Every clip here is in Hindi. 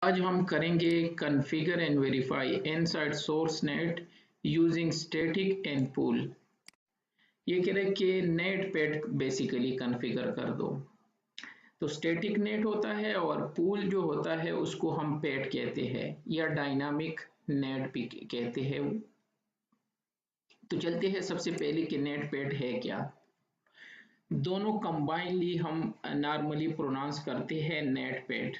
आज हम करेंगे configure and verify inside source net using static and pool. ये कह रहे हैं कि नेट पैड बेसिकली कॉन्फ़िगर कर दो। तो स्टैटिक नेट होता है और पूल जो होता है उसको हम पैड कहते हैं या डायनामिक नेट भी कहते हैं। तो चलते हैं सबसे पहले कि नेट पैड है क्या। दोनों कंबाइनली हम नॉर्मली प्रोनाउंस करते हैं नेट पैड।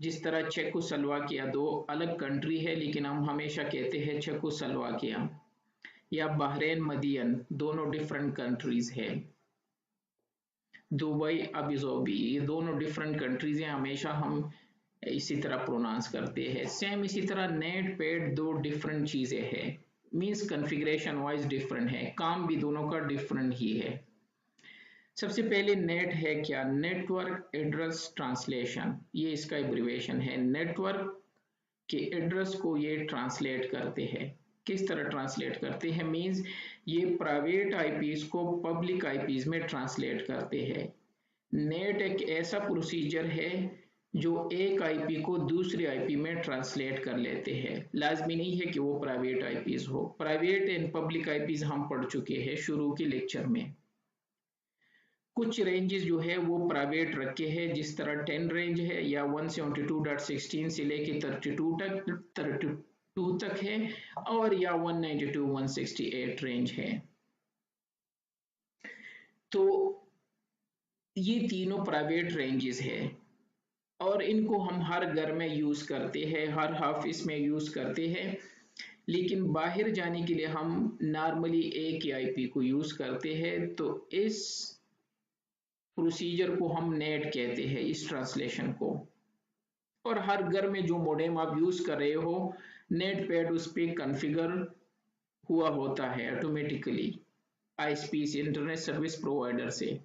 जिस तरह चेकोस्लोवाकिया दो अलग कंट्री है लेकिन हम हमेशा कहते हैं चेकोस्लोवाकिया, या बहरीन मदियन दोनों डिफरेंट कंट्रीज है। दुबई अबुधाबी ये दोनों डिफरेंट कंट्रीज हैं, हमेशा हम इसी तरह प्रोनाउंस करते हैं। सेम इसी तरह नेट पैड दो डिफरेंट चीजें हैं, मींस कॉन्फ़िगरेशन वाइज डिफरेंट है, काम भी दोनों का डिफरेंट ही है। सबसे पहले नेट है क्या, नेटवर्क एड्रेस ट्रांसलेशन, ये इसका एब्रिविएशन है। नेटवर्क के एड्रेस को ये ट्रांसलेट करते हैं। किस तरह ट्रांसलेट करते हैं, मींस ये प्राइवेट आईपीज को पब्लिक आईपीज में ट्रांसलेट करते हैं। नेट एक ऐसा प्रोसीजर है जो एक आईपी को दूसरी आईपी में ट्रांसलेट कर लेते हैं। लाजमी नहीं है कि वो प्राइवेट आईपीज हो। प्राइवेट एंड पब्लिक आईपीज हम पढ़ चुके हैं शुरू के लेक्चर में। कुछ रेंजेस जो है वो प्राइवेट रखे हैं, जिस तरह 10 रेंज है या 172.16 से लेके 32 तक है, और या 192.168 रेंज है। तो ये तीनों प्राइवेट रेंजेस है और इनको हम हर घर में यूज करते हैं, हर ऑफिस में यूज करते हैं। लेकिन बाहर जाने के लिए हम नॉर्मली एक ही आईपी को यूज करते हैं। तो इस प्रोसीजर को हम नेट कहते हैं, इस ट्रांसलेशन को। और हर घर में जो मॉडेम आप यूज कर रहे हो, नेट पैड उस पर कॉन्फ़िगर हुआ होता है automatically ISP internet service provider से।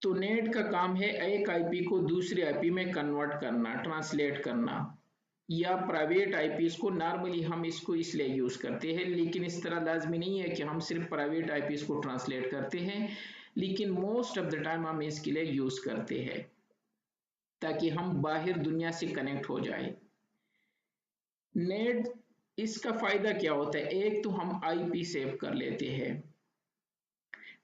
तो नेट का काम है एक आईपी को दूसरी आईपी में कन्वर्ट करना, ट्रांसलेट करना, या प्राइवेट आईपीज को नॉर्मली हम इसको इसलिए यूज करते हैं, लेकिन इस तरह लाजमी नहीं है कि हम सिर्फ प्राइवेट आईपीज को ट्रांसलेट करते हैं, लेकिन मोस्ट ऑफ द टाइम हम इसके लिए यूज करते हैं ताकि हम बाहर दुनिया से कनेक्ट हो जाए। नेट इसका फायदा क्या होता है, एक तो हम आईपी सेव कर लेते हैं।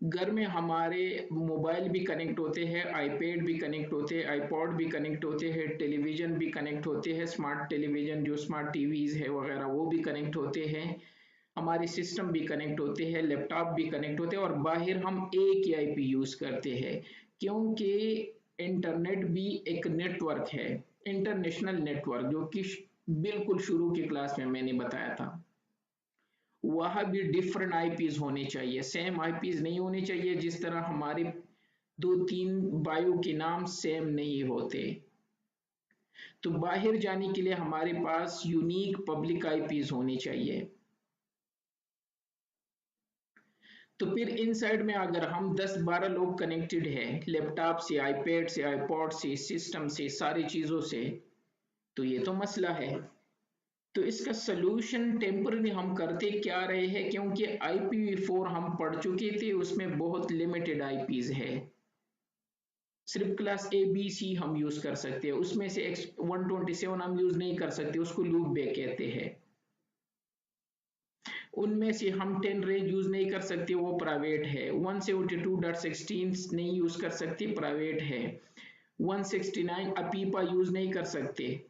घर में हमारे मोबाइल भी कनेक्ट होते हैं, आईपैड भी कनेक्ट होते हैं, आईपॉड भी कनेक्ट होते हैं, टेलीविजन भी कनेक्ट होते हैं, स्मार्ट टेलीविजन जो स्मार्ट टीवीज है वगैरह वो भी कनेक्ट होते हैं, हमारे सिस्टम भी कनेक्ट होते हैं, लैपटॉप भी कनेक्ट होते हैं, और बाहर हम एक ही आईपी यूज करते हैं क्योंकि इंटरनेट भी एक नेटवर्क है, इंटरनेशनल नेटवर्क, जो कि बिल्कुल शुरू की क्लास में मैंने बताया था। वह भी डिफरेंट आईपीज होने चाहिए, सेम आईपीज नहीं होने चाहिए। जिस तरह हमारे दो तीन बायो के नाम सेम नहीं होते, तो बाहर जाने के लिए हमारे पास यूनिक पब्लिक आईपीज होनी चाहिए। तो फिर इन साइड में अगर हम 10-12 लोग कनेक्टेड हैं, लैपटॉप से, आईपैड से, आईपॉड से, सिस्टम से, सारी चीजों से, तो ये तो मसला है। तो इसका सलूशन टेम्पररी हम करते क्या रहे हैं, क्योंकि IPv4 हम पढ़ चुके थे, उसमें बहुत लिमिटेड आईपीज है, सिर्फ क्लास ABC हम यूज कर सकते हैं, उसमें से 127 हम यूज नहीं कर सकते, उसको लूप बैक कहते हैं। उनमें से हम 10 रेंज यूज नहीं कर सकते, वो प्राइवेट है। 172.16 नहीं यूज कर सकते, प्राइवेट है। 169 अपीपा यूज नहीं कर सकते,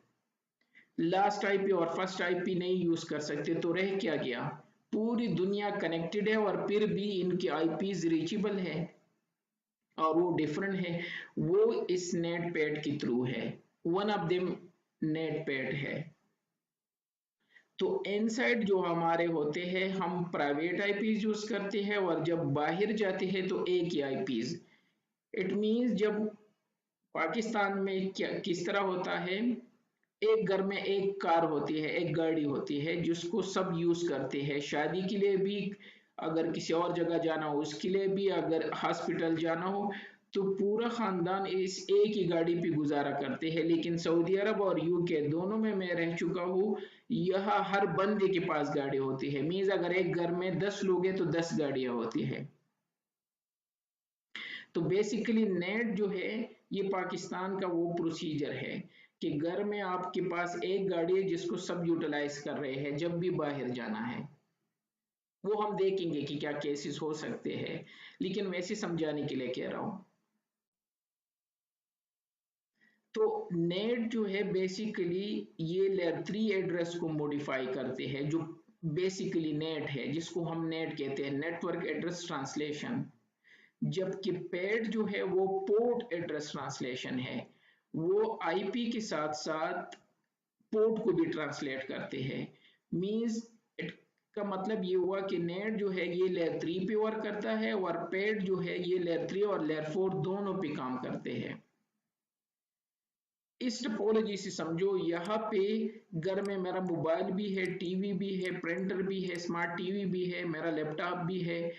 लास्ट आईपी और फर्स्ट आईपी नहीं यूज कर सकते। तो रह क्या गया, पूरी दुनिया कनेक्टेड है और फिर भी इनके आईपीज रीचेबल है और वो डिफरेंट है। वो इस नेट पैड के थ्रू है, one of them net pad है। तो इनसाइड जो हमारे होते हैं, हम प्राइवेट आईपीज यूज करते हैं, और जब बाहर जाते हैं तो एक ही आईपीज। इट मींस जब पाकिस्तान में क्या किस तरह होता है, एक घर में एक कार होती है, एक गाड़ी होती है जिसको सब यूज करते हैं, शादी के लिए भी, अगर किसी और जगह जाना हो उसके लिए भी, अगर हॉस्पिटल जाना हो, तो पूरा खानदान इस एक ही गाड़ी पे गुजारा करते हैं। लेकिन सऊदी अरब और यूके दोनों में मैं रह चुका हूँ, यह हर बंदे के पास गाड़ी होती है। मीन्स अगर एक घर में 10 लोग हैं तो 10 गाड़ियां होती है। तो बेसिकली नेट जो है ये पाकिस्तान का वो प्रोसीजर है कि घर में आपके पास एक गाड़ी है जिसको सब यूटिलाइज कर रहे हैं जब भी बाहर जाना है। वो हम देखेंगे कि क्या केसेस हो सकते हैं, लेकिन वैसे समझाने के लिए कह रहा हूं। तो नेट जो है बेसिकली ये लेयर 3 एड्रेस को मॉडिफाई करते हैं, जो बेसिकली नेट है जिसको हम नेट कहते हैं, नेटवर्क एड्रेस ट्रांसलेशन। जबकि पेड जो है वो पोर्ट एड्रेस ट्रांसलेशन है, वो आईपी के साथ साथ पोर्ट को भी ट्रांसलेट करते हैं। मींस का मतलब ये हुआ कि नेट जो है ये लेयर 3 पे वर्क करता है और पेड जो है ये लेयर 3 और लेयर 4 दोनों पे काम करते हैं। इस टोपोलॉजी से समझो, यहाँ पे घर में मेरा मोबाइल भी है, टीवी भी है, प्रिंटर भी है, स्मार्ट टीवी भी है, मेरा लैपटॉप भी है,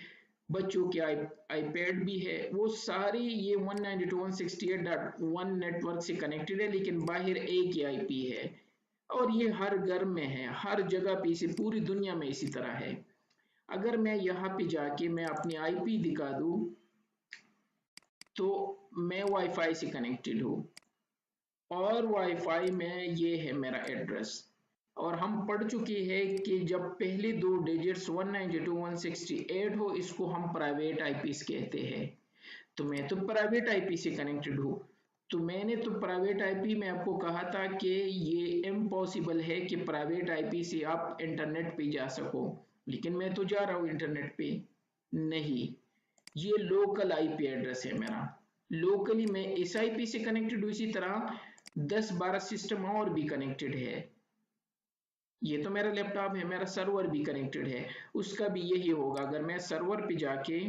बच्चों के आईपैड भी है, वो सारी ये 192.168.1 नेटवर्क से कनेक्टेड है, लेकिन बाहर एक ही आईपी है। और ये हर घर में है, हर जगह पे, इसे पूरी दुनिया में इसी तरह है। अगर मैं यहाँ पे जाके मैं अपनी आईपी दिखा दूं तो मैं वाईफाई से कनेक्टेड हूँ और वाईफाई में ये है मेरा एड्रेस। और हम पढ़ चुके हैं कि जब पहले दो डिजिट्स 192.168 हो, इसको हम प्राइवेट आईपीस कहते हैं। तो मैं तो प्राइवेट आईपी से कनेक्टेड हूँ। तो मैंने तो प्राइवेट आईपी में आपको कहा था कि ये इम्पॉसिबल है कि प्राइवेट आईपी से आप इंटरनेट पे जा सको, लेकिन मैं तो जा रहा हूँ इंटरनेट पे। नहीं, ये लोकल आईपी एड्रेस है मेरा। लोकली मैं इस आईपी से कनेक्टेड हूँ, इसी तरह 10-12 सिस्टम और भी कनेक्टेड है। ये तो मेरा लैपटॉप है, मेरा सर्वर भी कनेक्टेड है, उसका भी यही होगा। अगर मैं सर्वर पे जाके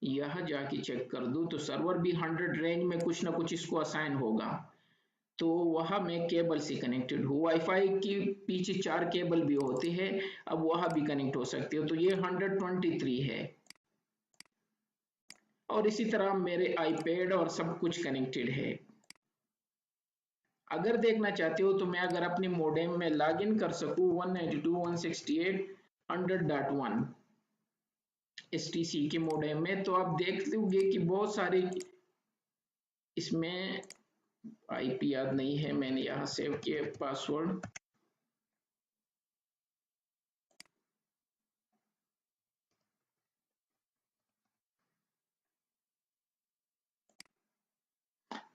यहाँ जाके चेक कर दूं तो सर्वर भी 100 रेंज में कुछ ना कुछ इसको असाइन होगा। तो वहां मैं केबल से कनेक्टेड हूँ, वाईफाई के पीछे 4 केबल भी होते हैं, अब वहां भी कनेक्ट हो सकते हो, तो ये 123 है। और इसी तरह मेरे आईपैड और सब कुछ कनेक्टेड है। अगर देखना चाहते हो तो मैं अगर अपने मोडेम में लॉग इन कर सकूं 192.168.100.1 एसटीसी के मोडेम में, तो आप देख लोगे कि बहुत सारे इसमें आईपी याद नहीं है, मैंने यहाँ सेव किया पासवर्ड।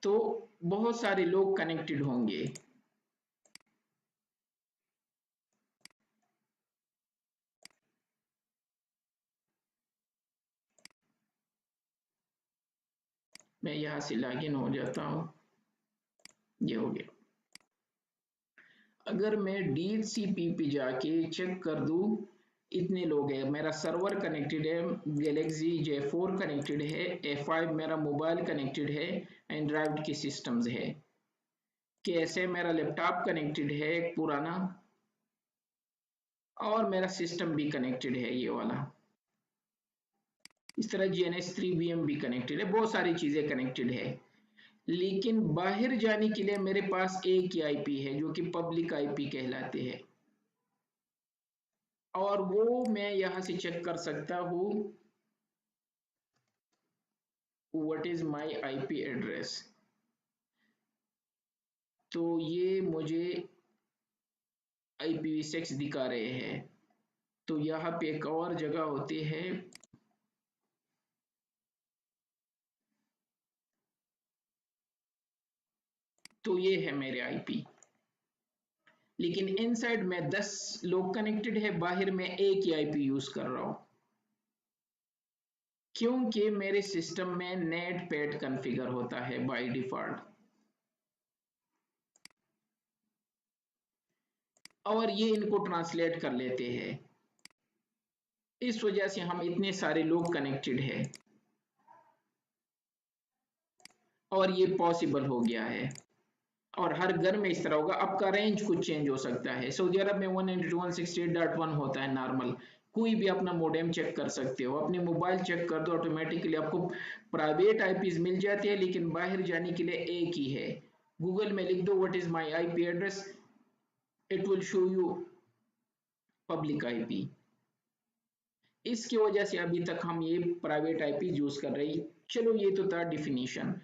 तो बहुत सारे लोग कनेक्टेड होंगे। मैं यहाँ से लॉगिन हो जाता हूँ, ये हो गया। अगर मैं DHCP पे जाके चेक कर दूं, इतने लोग हैं, मेरा सर्वर कनेक्टेड है, गैलेक्सी J4 कनेक्टेड है, A5 मेरा मोबाइल कनेक्टेड है, एंड्रॉइड के सिस्टम्स है, कैसे मेरा लैपटॉप कनेक्टेड है एक पुराना, और मेरा सिस्टम भी कनेक्टेड है ये वाला। इस तरह GNS3 VM भी कनेक्टेड है, बहुत सारी चीजें कनेक्टेड है। लेकिन बाहर जाने के लिए मेरे पास एक ही आईपी है जो कि पब्लिक आईपी कहलाते हैं, और वो मैं यहां से चेक कर सकता हूं, what is my IP address. तो ये मुझे IPv6 दिखा रहे हैं। तो यहाँ पे एक और जगह होती है, तो ये है मेरे आईपी। लेकिन इनसाइड में 10 लोग कनेक्टेड है, बाहर में एक ही आईपी यूज कर रहा हूं, क्योंकि मेरे सिस्टम में नेट पैड कॉन्फ़िगर होता है बाय डिफॉल्ट, और ये इनको ट्रांसलेट कर लेते हैं। इस वजह से हम इतने सारे लोग कनेक्टेड है और ये पॉसिबल हो गया है। और हर घर में इस तरह होगा। आपका रेंज कुछ चेंज हो सकता है, सऊदी अरब में 192.168.1 होता है नॉर्मल। कोई भी अपना मोडेम चेक कर सकते हो, अपने मोबाइल चेक कर दो, ऑटोमेटिकली आपको प्राइवेट आईपीज मिल जाती है, लेकिन बाहर जाने के लिए एक ही है। गूगल में लिख दो what is my IP address, it will show you public IP. इसकी वजह से अभी तक हम ये प्राइवेट आईपी यूज कर रहे हैं। चलो, ये तो था डिफिनीशन।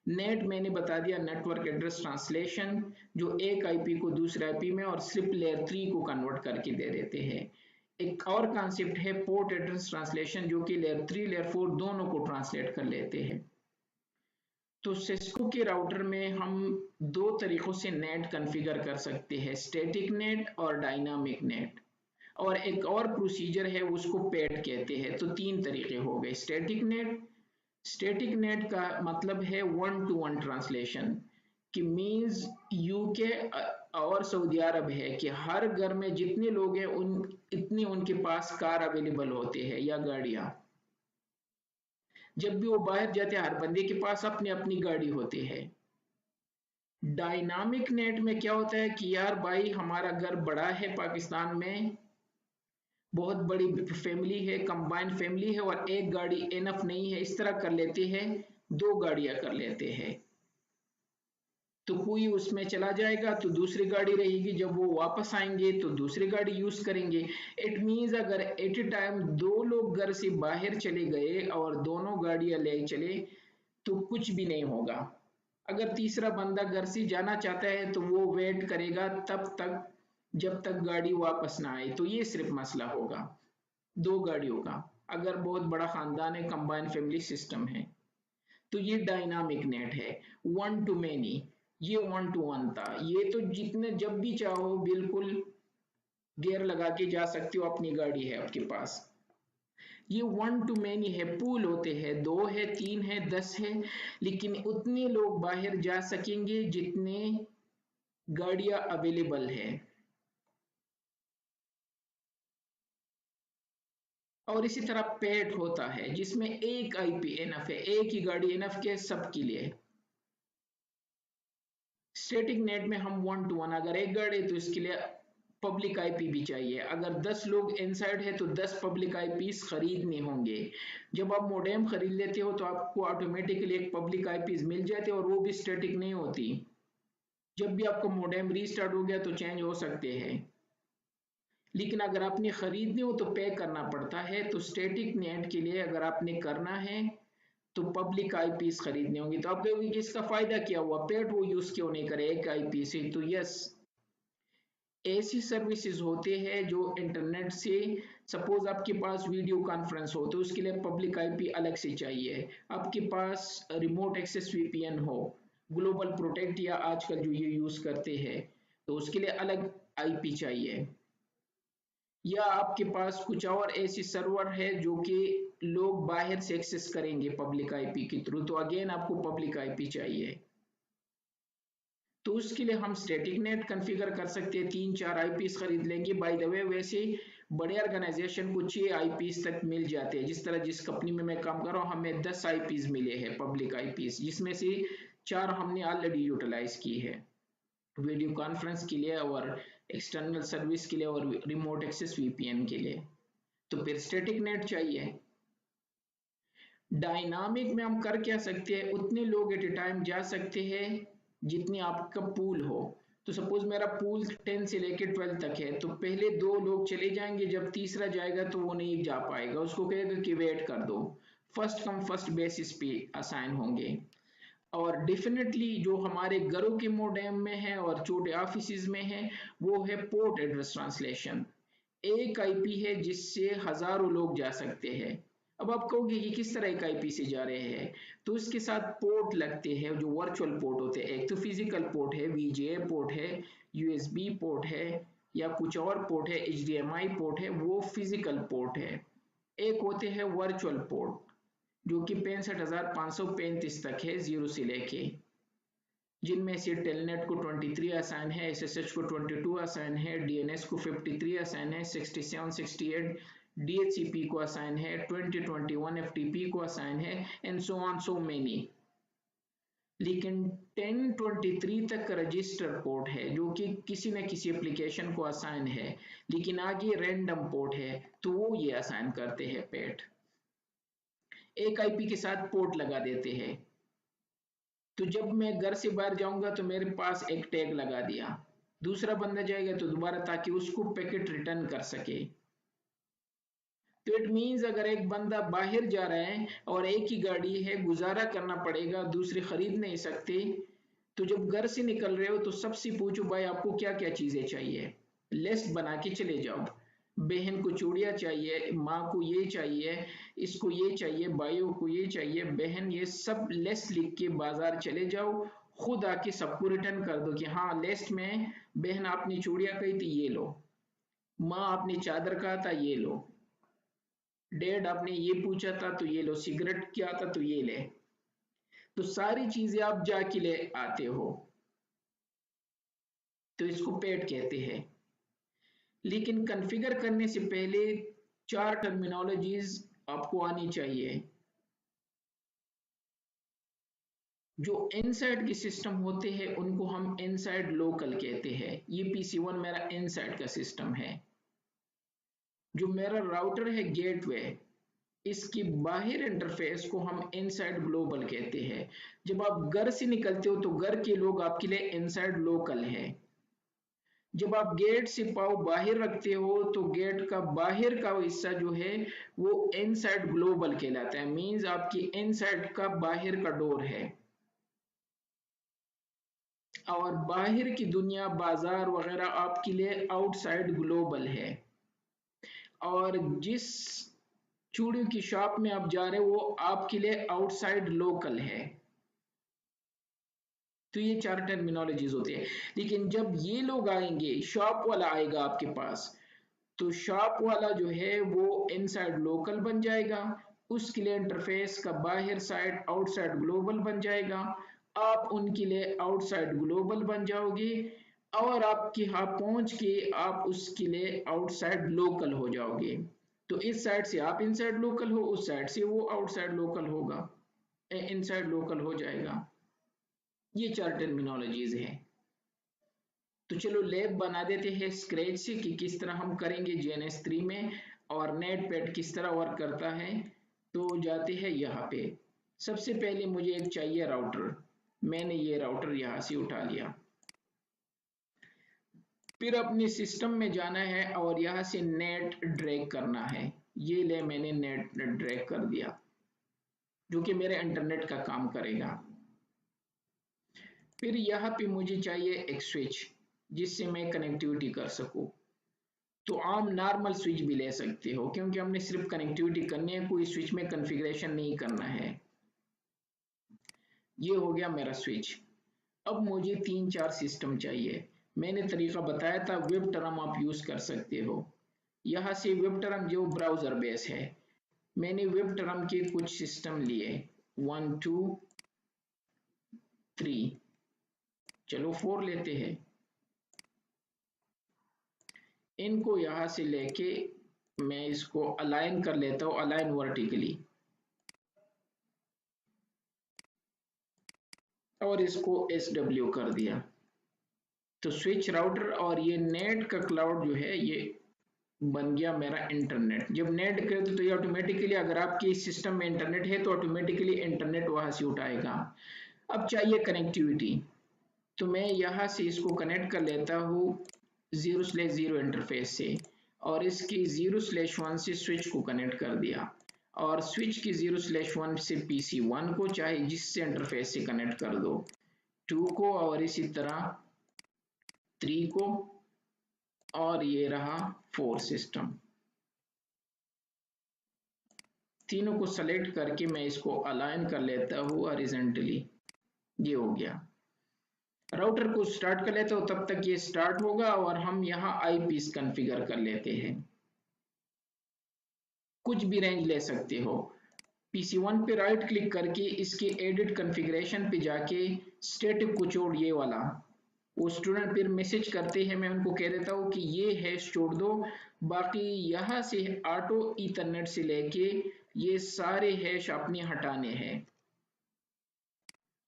नेट मैंने बता दिया, नेटवर्क एड्रेस ट्रांसलेशन, जो एक आईपी को दूसरे आईपी में और सिर्फ लेयर 3 को कन्वर्ट करके दे देते हैं। एक और कॉन्सेप्ट है पोर्ट एड्रेस ट्रांसलेशन, जो कि लेयर 3 लेयर 4 दोनों को ट्रांसलेट कर लेते हैं। तो सिस्को के राउटर में हम दो तरीकों से नेट कॉन्फ़िगर कर सकते हैं, स्टैटिक नेट और डायनामिक नेट। और एक और प्रोसीजर है, उसको पेड कहते हैं। तो तीन तरीके हो गए स्टैटिक नेट। स्टैटिक नेट का मतलब है वन टू वन ट्रांसलेशन, कि मींस यूके और सऊदी अरब है कि हर घर में जितने लोग हैं इतने उनके पास कार अवेलेबल होते हैं या गाड़ियां। जब भी वो बाहर जाते हैं हर बंदे के पास अपनी अपनी गाड़ी होती है। डायनामिक नेट में क्या होता है कि यार भाई हमारा घर बड़ा है, पाकिस्तान में बहुत बड़ी फैमिली है, कंबाइंड फैमिली है और एक गाड़ी इनफ नहीं है, इस तरह कर लेते हैं, दो गाड़ियां कर लेते हैं। तो कोई उसमें चला जाएगा तो दूसरी गाड़ी रहेगी, जब वो वापस आएंगे तो दूसरी गाड़ी यूज करेंगे। इट मीन्स अगर एट ए टाइम दो लोग घर से बाहर चले गए और दोनों गाड़ियां ले चले तो कुछ भी नहीं होगा। अगर तीसरा बंदा घर से जाना चाहता है तो वो वेट करेगा तब तक जब तक गाड़ी वापस ना आए। तो ये सिर्फ मसला होगा दो गाड़ियों का, अगर बहुत बड़ा खानदान है, कंबाइन फैमिली सिस्टम है। तो ये डायनामिक नेट है। वन टू मैनी, ये वन टू वन था। ये तो जितने जब भी चाहो बिल्कुल गियर लगा के जा सकते हो, अपनी गाड़ी है आपके पास। ये वन टू मैनी है, पूल होते हैं, दो है, तीन है, 10 है, लेकिन उतने लोग बाहर जा सकेंगे जितने गाड़ियां अवेलेबल है। और इसी तरह पेट होता है जिसमें एक आईपी एनफ है, एक ही गाड़ी एनफ के सबके लिए। स्टैटिक नेट में हम वन टू वन, अगर एक गाड़ी है तो इसके लिए पब्लिक आईपी भी चाहिए। अगर 10 लोग इनसाइड है तो 10 पब्लिक आईपीज खरीदने होंगे। जब आप मोडेम खरीद लेते हो तो आपको ऑटोमेटिकली एक पब्लिक आईपीज मिल जाते हैं और वो भी स्टैटिक नहीं होती। जब भी आपका मोडेम रीस्टार्ट हो गया तो चेंज हो सकते हैं, लेकिन अगर आपने खरीदनी हो तो पे करना पड़ता है। तो स्टैटिक नेट के लिए अगर आपने करना है तो पब्लिक आईपीस खरीदने होंगे। तो आप कहोगे कि इसका फायदा क्या हुआ, पेट वो यूज क्यों नहीं करे एक आईपी से? तो यस, ऐसी सर्विसेज होते हैं जो इंटरनेट से, सपोज आपके पास वीडियो कॉन्फ्रेंस हो तो उसके लिए पब्लिक आईपी अलग से चाहिए। आपके पास रिमोट एक्सेस वीपीएन हो, ग्लोबल प्रोटेक्ट या आजकल जो ये यूज करते हैं, तो उसके लिए अलग आईपी चाहिए। या आपके पास कुछ और ऐसी सर्वर है जो कि लोग बाहर से एक्सेस करेंगे पब्लिक आईपी के थ्रू, तो अगेन आपको पब्लिक आईपी चाहिए। तो उसके लिए हम स्टैटिक नेट कॉन्फ़िगर कर सकते हैं, 3-4 आईपीस खरीद लेंगे। बाय द वे वैसे बड़े ऑर्गेनाइजेशन को 6 आईपीस तक मिल जाते हैं। जिस तरह जिस कंपनी में मैं काम कर रहा हूँ हमें 10 आईपीस मिले हैं पब्लिक आईपीस, जिसमें से 4 हमने ऑलरेडी यूटिलाइज की है वीडियो कॉन्फ्रेंस के लिए और एक्सटर्नल सर्विस के लिए और रिमोट एक्सेस वीपीएन के लिए। तो फिर स्टैटिक नेट चाहिए। डायनामिक में हम कर क्या सकते हैं, उतने लोग एट ए टाइम जा सकते हैं जितनी आपका पूल हो। तो सपोज मेरा पूल 10 से लेके 12 तक है, तो पहले दो लोग चले जाएंगे, जब तीसरा जाएगा तो वो नहीं जा पाएगा, उसको कहेगा कि वेट कर दो। फर्स्ट कम फर्स्ट बेसिस पे असाइन होंगे। और डेफिनेटली जो हमारे घरों के मोडेम में है और छोटे ऑफिस में है वो है पोर्ट एड्रेस ट्रांसलेशन। एक आईपी है जिससे हजारों लोग जा सकते हैं। अब आप कहोगे कि किस तरह एक आईपी से जा रहे हैं, तो इसके साथ पोर्ट लगते हैं जो वर्चुअल पोर्ट होते हैं। एक तो फिजिकल पोर्ट है, वीजीए पोर्ट है, यूएसबी पोर्ट है या कुछ और पोर्ट है, एचडीएमआई पोर्ट है, वो फिजिकल पोर्ट है। एक होते हैं वर्चुअल पोर्ट जो कि 65,535 तक है, जीरो से लेके, जिनमें से टेलनेट को 23 असाइन है, एसएसएच को 22 असाइन है, डीएनएस को 53 असाइन है, 67 68 डीएचसीपी को असाइन है, 20 21 एफटीपी को असाइन है, and so on so many. लेकिन 1023 तक रजिस्टर पोर्ट है जो कि किसी न किसी एप्लीकेशन को असाइन है, लेकिन आगे रैंडम पोर्ट है तो वो ये असाइन करते हैं पेट। एक आईपी के साथ पोर्ट लगा देते हैं। तो जब मैं घर से बाहर जाऊंगा तो मेरे पास एक टैग लगा दिया, दूसरा बंदा जाएगा तो दोबारा, ताकि उसको पैकेट रिटर्न कर सके। तो इट मीन्स अगर एक बंदा बाहर जा रहा है और एक ही गाड़ी है, गुजारा करना पड़ेगा, दूसरी खरीद नहीं सकते, तो जब घर से निकल रहे हो तो सबसे पूछो भाई आपको क्या क्या चीजें चाहिए, लिस्ट बना के चले जाओ। बहन को चूड़ियां चाहिए, माँ को ये चाहिए, इसको ये चाहिए, भाइयों को ये चाहिए, बहन, ये सब लिस्ट लिख के बाजार चले जाओ, खुद आके सबको रिटर्न कर दो कि हाँ लिस्ट में बहन आपने चूड़ियां कही थी ये लो, माँ आपने चादर कहा था ये लो, डैड आपने ये पूछा था तो ये लो, सिगरेट क्या था तो ये ले। तो सारी चीजें आप जाके ले आते हो, तो इसको पेड कहते हैं। लेकिन कॉन्फ़िगर करने से पहले चार टर्मिनोलॉजीज आपको आनी चाहिए। जो इनसाइड के सिस्टम होते हैं उनको हम इनसाइड लोकल कहते हैं। ये PC1 मेरा इनसाइड का सिस्टम है। जो मेरा राउटर है गेटवे, इसकी बाहर इंटरफेस को हम इनसाइड ग्लोबल कहते हैं। जब आप घर से निकलते हो तो घर के लोग आपके लिए इनसाइड लोकल है। जब आप गेट से पाँव बाहर रखते हो तो गेट का बाहर का हिस्सा जो है वो इनसाइड ग्लोबल कहलाता है। मींस आपकी इनसाइड का बाहर का डोर है, और बाहर की दुनिया बाजार वगैरह आपके लिए आउटसाइड ग्लोबल है। और जिस चूड़ियों की शॉप में आप जा रहे हो वो आपके लिए आउटसाइड लोकल है। तो ये चार टर्मिनोलॉजीज होती है। लेकिन जब ये लोग आएंगे, शॉप वाला आएगा आपके पास, तो शॉप वाला जो है वो इनसाइड लोकल बन जाएगा, उसके लिए इंटरफेस का बाहर साइड आउटसाइड ग्लोबल बन जाएगा, आप उनके लिए आउटसाइड ग्लोबल बन जाओगे, और आपके यहाँ पहुंच के आप उसके लिए आउटसाइड लोकल हो जाओगे। तो इस साइड से आप इनसाइड लोकल हो, उस साइड से वो आउटसाइड लोकल होगा, इनसाइड लोकल हो जाएगा। ये चार टर्मिनोलॉजीज हैं। तो चलो लैब बना देते हैं स्क्रैच से कि किस तरह हम करेंगे GNS3 में, और नेट पैड किस तरह वर्क करता है। तो जाते हैं यहाँ पे। सबसे पहले मुझे एक चाहिए राउटर। मैंने ये राउटर यहाँ से उठा लिया। फिर अपने सिस्टम में जाना है और यहाँ से नेट ड्रैग करना है। ये ले मैंने नेट ड्रैग कर दिया, जो कि मेरे इंटरनेट का काम करेगा। फिर यहाँ पे मुझे चाहिए एक स्विच जिससे मैं कनेक्टिविटी कर सकूं। तो आम नॉर्मल स्विच भी ले सकते हो, क्योंकि हमने सिर्फ कनेक्टिविटी करनी है, कोई स्विच में कॉन्फ़िगरेशन नहीं करना है। ये हो गया मेरा स्विच। अब मुझे 3-4 सिस्टम चाहिए। मैंने तरीका बताया था, वेब टर्म आप यूज कर सकते हो। यहाँ से वेब टर्म जो ब्राउजर बेस है, मैंने वेब टर्म के कुछ सिस्टम लिए, 1 2 3, चलो 4 लेते हैं। इनको यहां से लेके मैं इसको अलाइन कर लेता हूं, अलाइन वर्टिकली, और इसको SW कर दिया। तो स्विच राउटर और ये नेट का क्लाउड जो है ये बन गया मेरा इंटरनेट। जब नेट करते तो ये ऑटोमेटिकली, अगर आपके सिस्टम में इंटरनेट है तो ऑटोमेटिकली इंटरनेट वहां से उठाएगा। अब चाहिए कनेक्टिविटी, तो मैं यहाँ से इसको कनेक्ट कर लेता हूँ 0/0 इंटरफेस से, और इसकी 0/1 से स्विच को कनेक्ट कर दिया, और स्विच की 0/1 से PC1 को, चाहे जिससे इंटरफेस से कनेक्ट कर दो, 2 को, और इसी तरह 3 को, और ये रहा 4 सिस्टम। तीनों को सेलेक्ट करके मैं इसको अलाइन कर लेता हूँ हॉरिजॉन्टली। ये हो गया। राउटर को स्टार्ट कर लेते हो, तब तक ये स्टार्ट होगा, और हम यहाँ IPs कॉन्फ़िगर कर लेते हैं। कुछ भी रेंज ले सकते हो। PC1 पे राइट क्लिक करके इसके एडिट कॉन्फ़िगरेशन पे जाके स्टैटिक कुछोड़ ये वाला, वो स्टूडेंट फिर मैसेज करते हैं, मैं उनको कह देता हूँ कि ये हैश छोड़ दो, बाकी यहाँ से ऑटो ईथरनेट से लेके ये सारे हैश अपने हटाने हैं।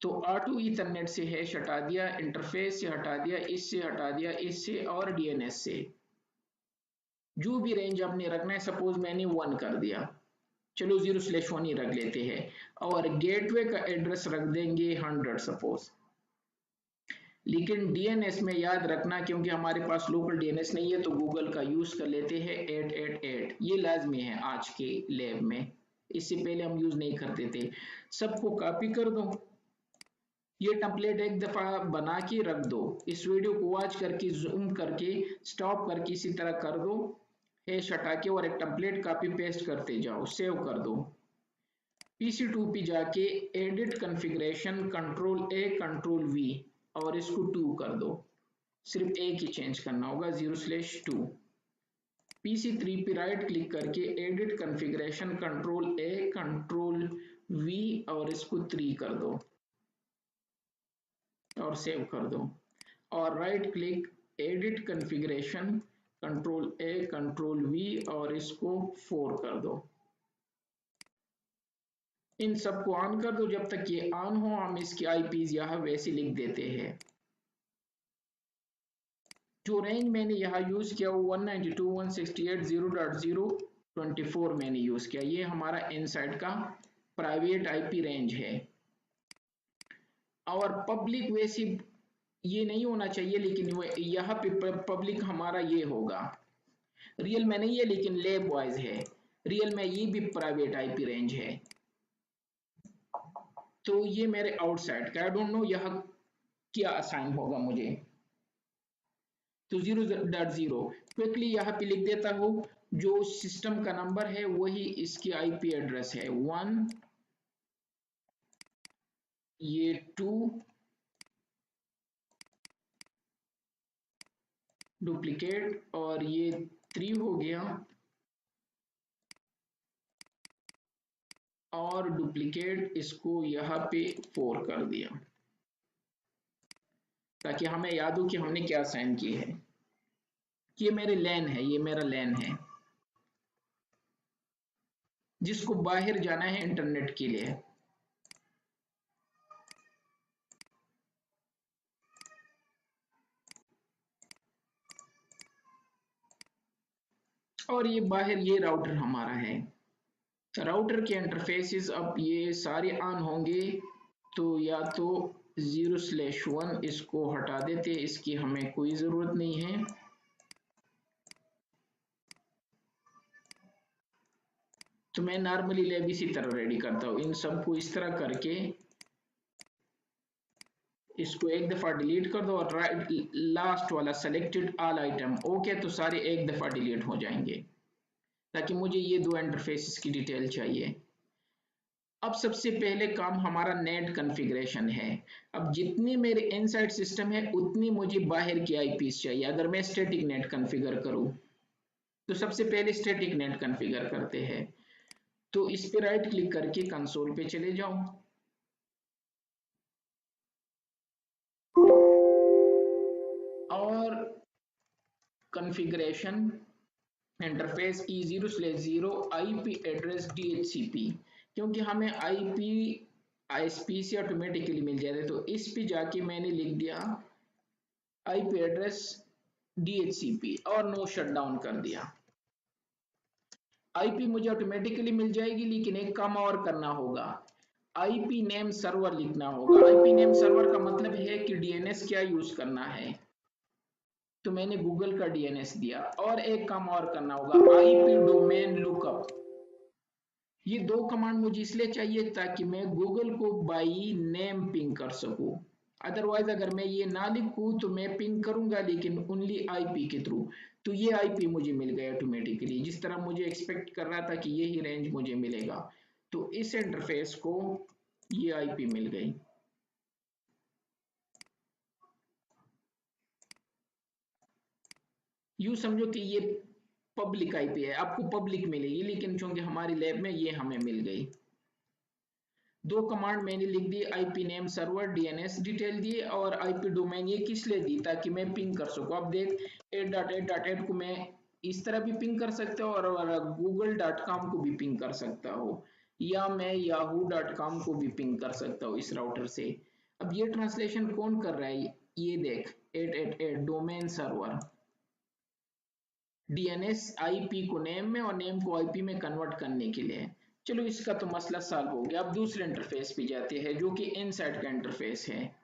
तो ऑटो ईथरनेट से हैश हटा दिया, इंटरफेस से हटा दिया, इससे हटा दिया, इससे और DNS से। जो भी रेंज आपने रखना है, सपोज मैंने 1 कर दिया, चलो 0/1 ही रख लेते हैं, और गेटवे का एड्रेस रख देंगे 100 सपोज। लेकिन डीएनएस में याद रखना, क्योंकि हमारे पास लोकल डीएनएस नहीं है तो गूगल का यूज कर लेते हैं 888। ये लाजमी है आज के लैब में, इससे पहले हम यूज नहीं करते थे। सबको कॉपी कर दो, ये टेम्पलेट एक दफा बना के रख दो, इस वीडियो को वॉच करके जूम करके स्टॉप करके इसी तरह कर दो, हैश हटा के, और एक टेम्पलेट कॉपी पेस्ट करते जाओ, सेव कर दो। PC2 पे जाके एडिट कॉन्फ़िगरेशन Ctrl+A Ctrl+V और इसको 2 कर दो, सिर्फ एक ही चेंज करना होगा 0/2। PC3 पे राइट क्लिक करके एडिट कॉन्फ़िगरेशन Ctrl+A Ctrl+V और इसको 3 कर दो और सेव कर दो। और right click edit configuration Ctrl+A Ctrl+V और इसको 4 कर दो। इन सबको ऑन कर दो, जब तक ये ऑन हो हम इसकी आईपीज यहाँ वैसे लिख देते हैं। जो रेंज मैंने यहाँ यूज किया वो 192.168.0.024 मैंने यूज किया, ये हमारा इनसाइड का प्राइवेट आईपी रेंज है। और पब्लिक वैसे ये नहीं होना चाहिए, लेकिन यहाँ पे पब्लिक हमारा ये होगा, रियल में नहीं है लेकिन लैब वाइज है, रियल में ये भी प्राइवेट आईपी रेंज है। तो ये मेरे आउटसाइड का, आई डोंट नो यहाँ क्या असाइन होगा मुझे, तो 0.0 क्विकली यहाँ पे लिख देता हूँ। जो सिस्टम का नंबर है वही इसकी आईपी एड्रेस है, 1, ये 2, डुप्लीकेट, और ये 3 हो गया, और डुप्लीकेट इसको यहाँ पे 4 कर दिया, ताकि हमें याद हो कि हमने क्या साइन किए है। ये मेरे लैन है, ये मेरा लैन है जिसको बाहर जाना है इंटरनेट के लिए। और ये बाहर ये राउटर हमारा है। राउटर के इंटरफेसेस अब ये सारे ऑन होंगे, तो या तो 0/1 इसको हटा देते, इसकी हमें कोई ज़रूरत नहीं है। तो मैं नॉर्मली लैब इसी तरह रेडी करता हूँ, इन सबको इस तरह करके इसको एक दफ़ा डिलीट कर दो, और राइट लास्ट वाला सेलेक्टेड ऑल आइटम ओके, तो सारे एक दफ़ा डिलीट हो जाएंगे, ताकि मुझे ये दो इंटरफेसेस की डिटेल चाहिए। अब सबसे पहले काम हमारा नेट कॉन्फ़िगरेशन है। अब जितनी मेरे इनसाइड सिस्टम है उतनी मुझे बाहर की आईपीस चाहिए। अगर मैं स्टैटिक नेट कॉन्फ़िगर करूं तो सबसे पहले स्टैटिक नेट कॉन्फ़िगर करते हैं। तो इस पे राइट क्लिक करके कंसोल पे चले जाओ, और configuration interface E0/0 IP address DHCP, क्योंकि हमें आईपी आईएसपी से ऑटोमेटिकली मिल जाते हैं, तो इस पे जाके मैंने लिख दिया आईपी एड्रेस DHCP और नो शटडाउन कर दिया। आईपी मुझे ऑटोमेटिकली मिल जाएगी, लेकिन एक काम और करना होगा, आईपी नेम सर्वर लिखना होगा। आईपी नेम सर्वर का मतलब है कि डीएनएस क्या यूज करना है, तो मैंने गूगल का डीएनएस दिया। और एक काम और करना होगा, आईपी डोमेन लुकअप। ये दो कमांड मुझे इसलिए चाहिए ताकि मैं गूगल को बाई नेम पिंग कर सकूं। अदरवाइज अगर मैं ये ना लिखूं तो मैं पिंग करूंगा लेकिन ओनली आईपी के थ्रू। तो ये आईपी मुझे मिल गया ऑटोमेटिकली, जिस तरह मुझे एक्सपेक्ट कर रहा था कि यही रेंज मुझे मिलेगा। तो इस इंटरफेस को ये आईपी मिल गई। यूं समझो कि ये पब्लिक आईपी है, आपको पब्लिक मिलेगी, लेकिन चूंकि हमारी लैब में ये हमें मिल गई। दो कमांड मैंने लिख दी, IP name server DNS detail दिए, और आईपी डोमेन ये किस लिए दी, ताकि मैं पिंग कर सकूं। अब देख 8.8.8 को मैं इस तरह भी पिंग कर सकता हूँ, और google.com को भी पिंग कर सकता हूँ, या मैं yahoo.com को भी पिंग कर सकता हूँ इस राउटर से। अब ये ट्रांसलेशन कौन कर रहा है, ये देख 888 डोमेन सर्वर, डीएनएस आईपी को नेम में और नेम को आईपी में कन्वर्ट करने के लिए। चलो इसका तो मसला सॉल्व हो गया। अब दूसरे इंटरफेस पे जाते हैं जो कि इनसाइड का इंटरफेस है।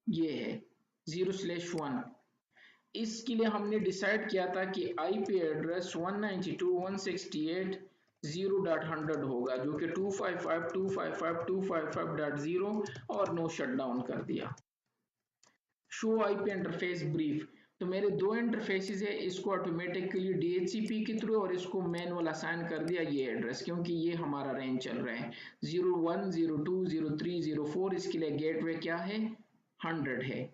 ये है 0/1। इसके लिए हमने डिसाइड किया था कि आईपी एड्रेस 192.168.0.100 होगा, जो कि 255.255.255.0 और नो शटडाउन कर दिया। शो आईपी इंटरफेस ब्रीफ, तो मेरे दो इंटरफेसेस है, इसको ऑटोमेटिकली डीएचसीपी के थ्रू और इसको मैनुअल असाइन कर दिया ये एड्रेस, क्योंकि ये हमारा रेंज चल रहा है 01, 02, 03, 04। इसके लिए गेटवे क्या है 100 है।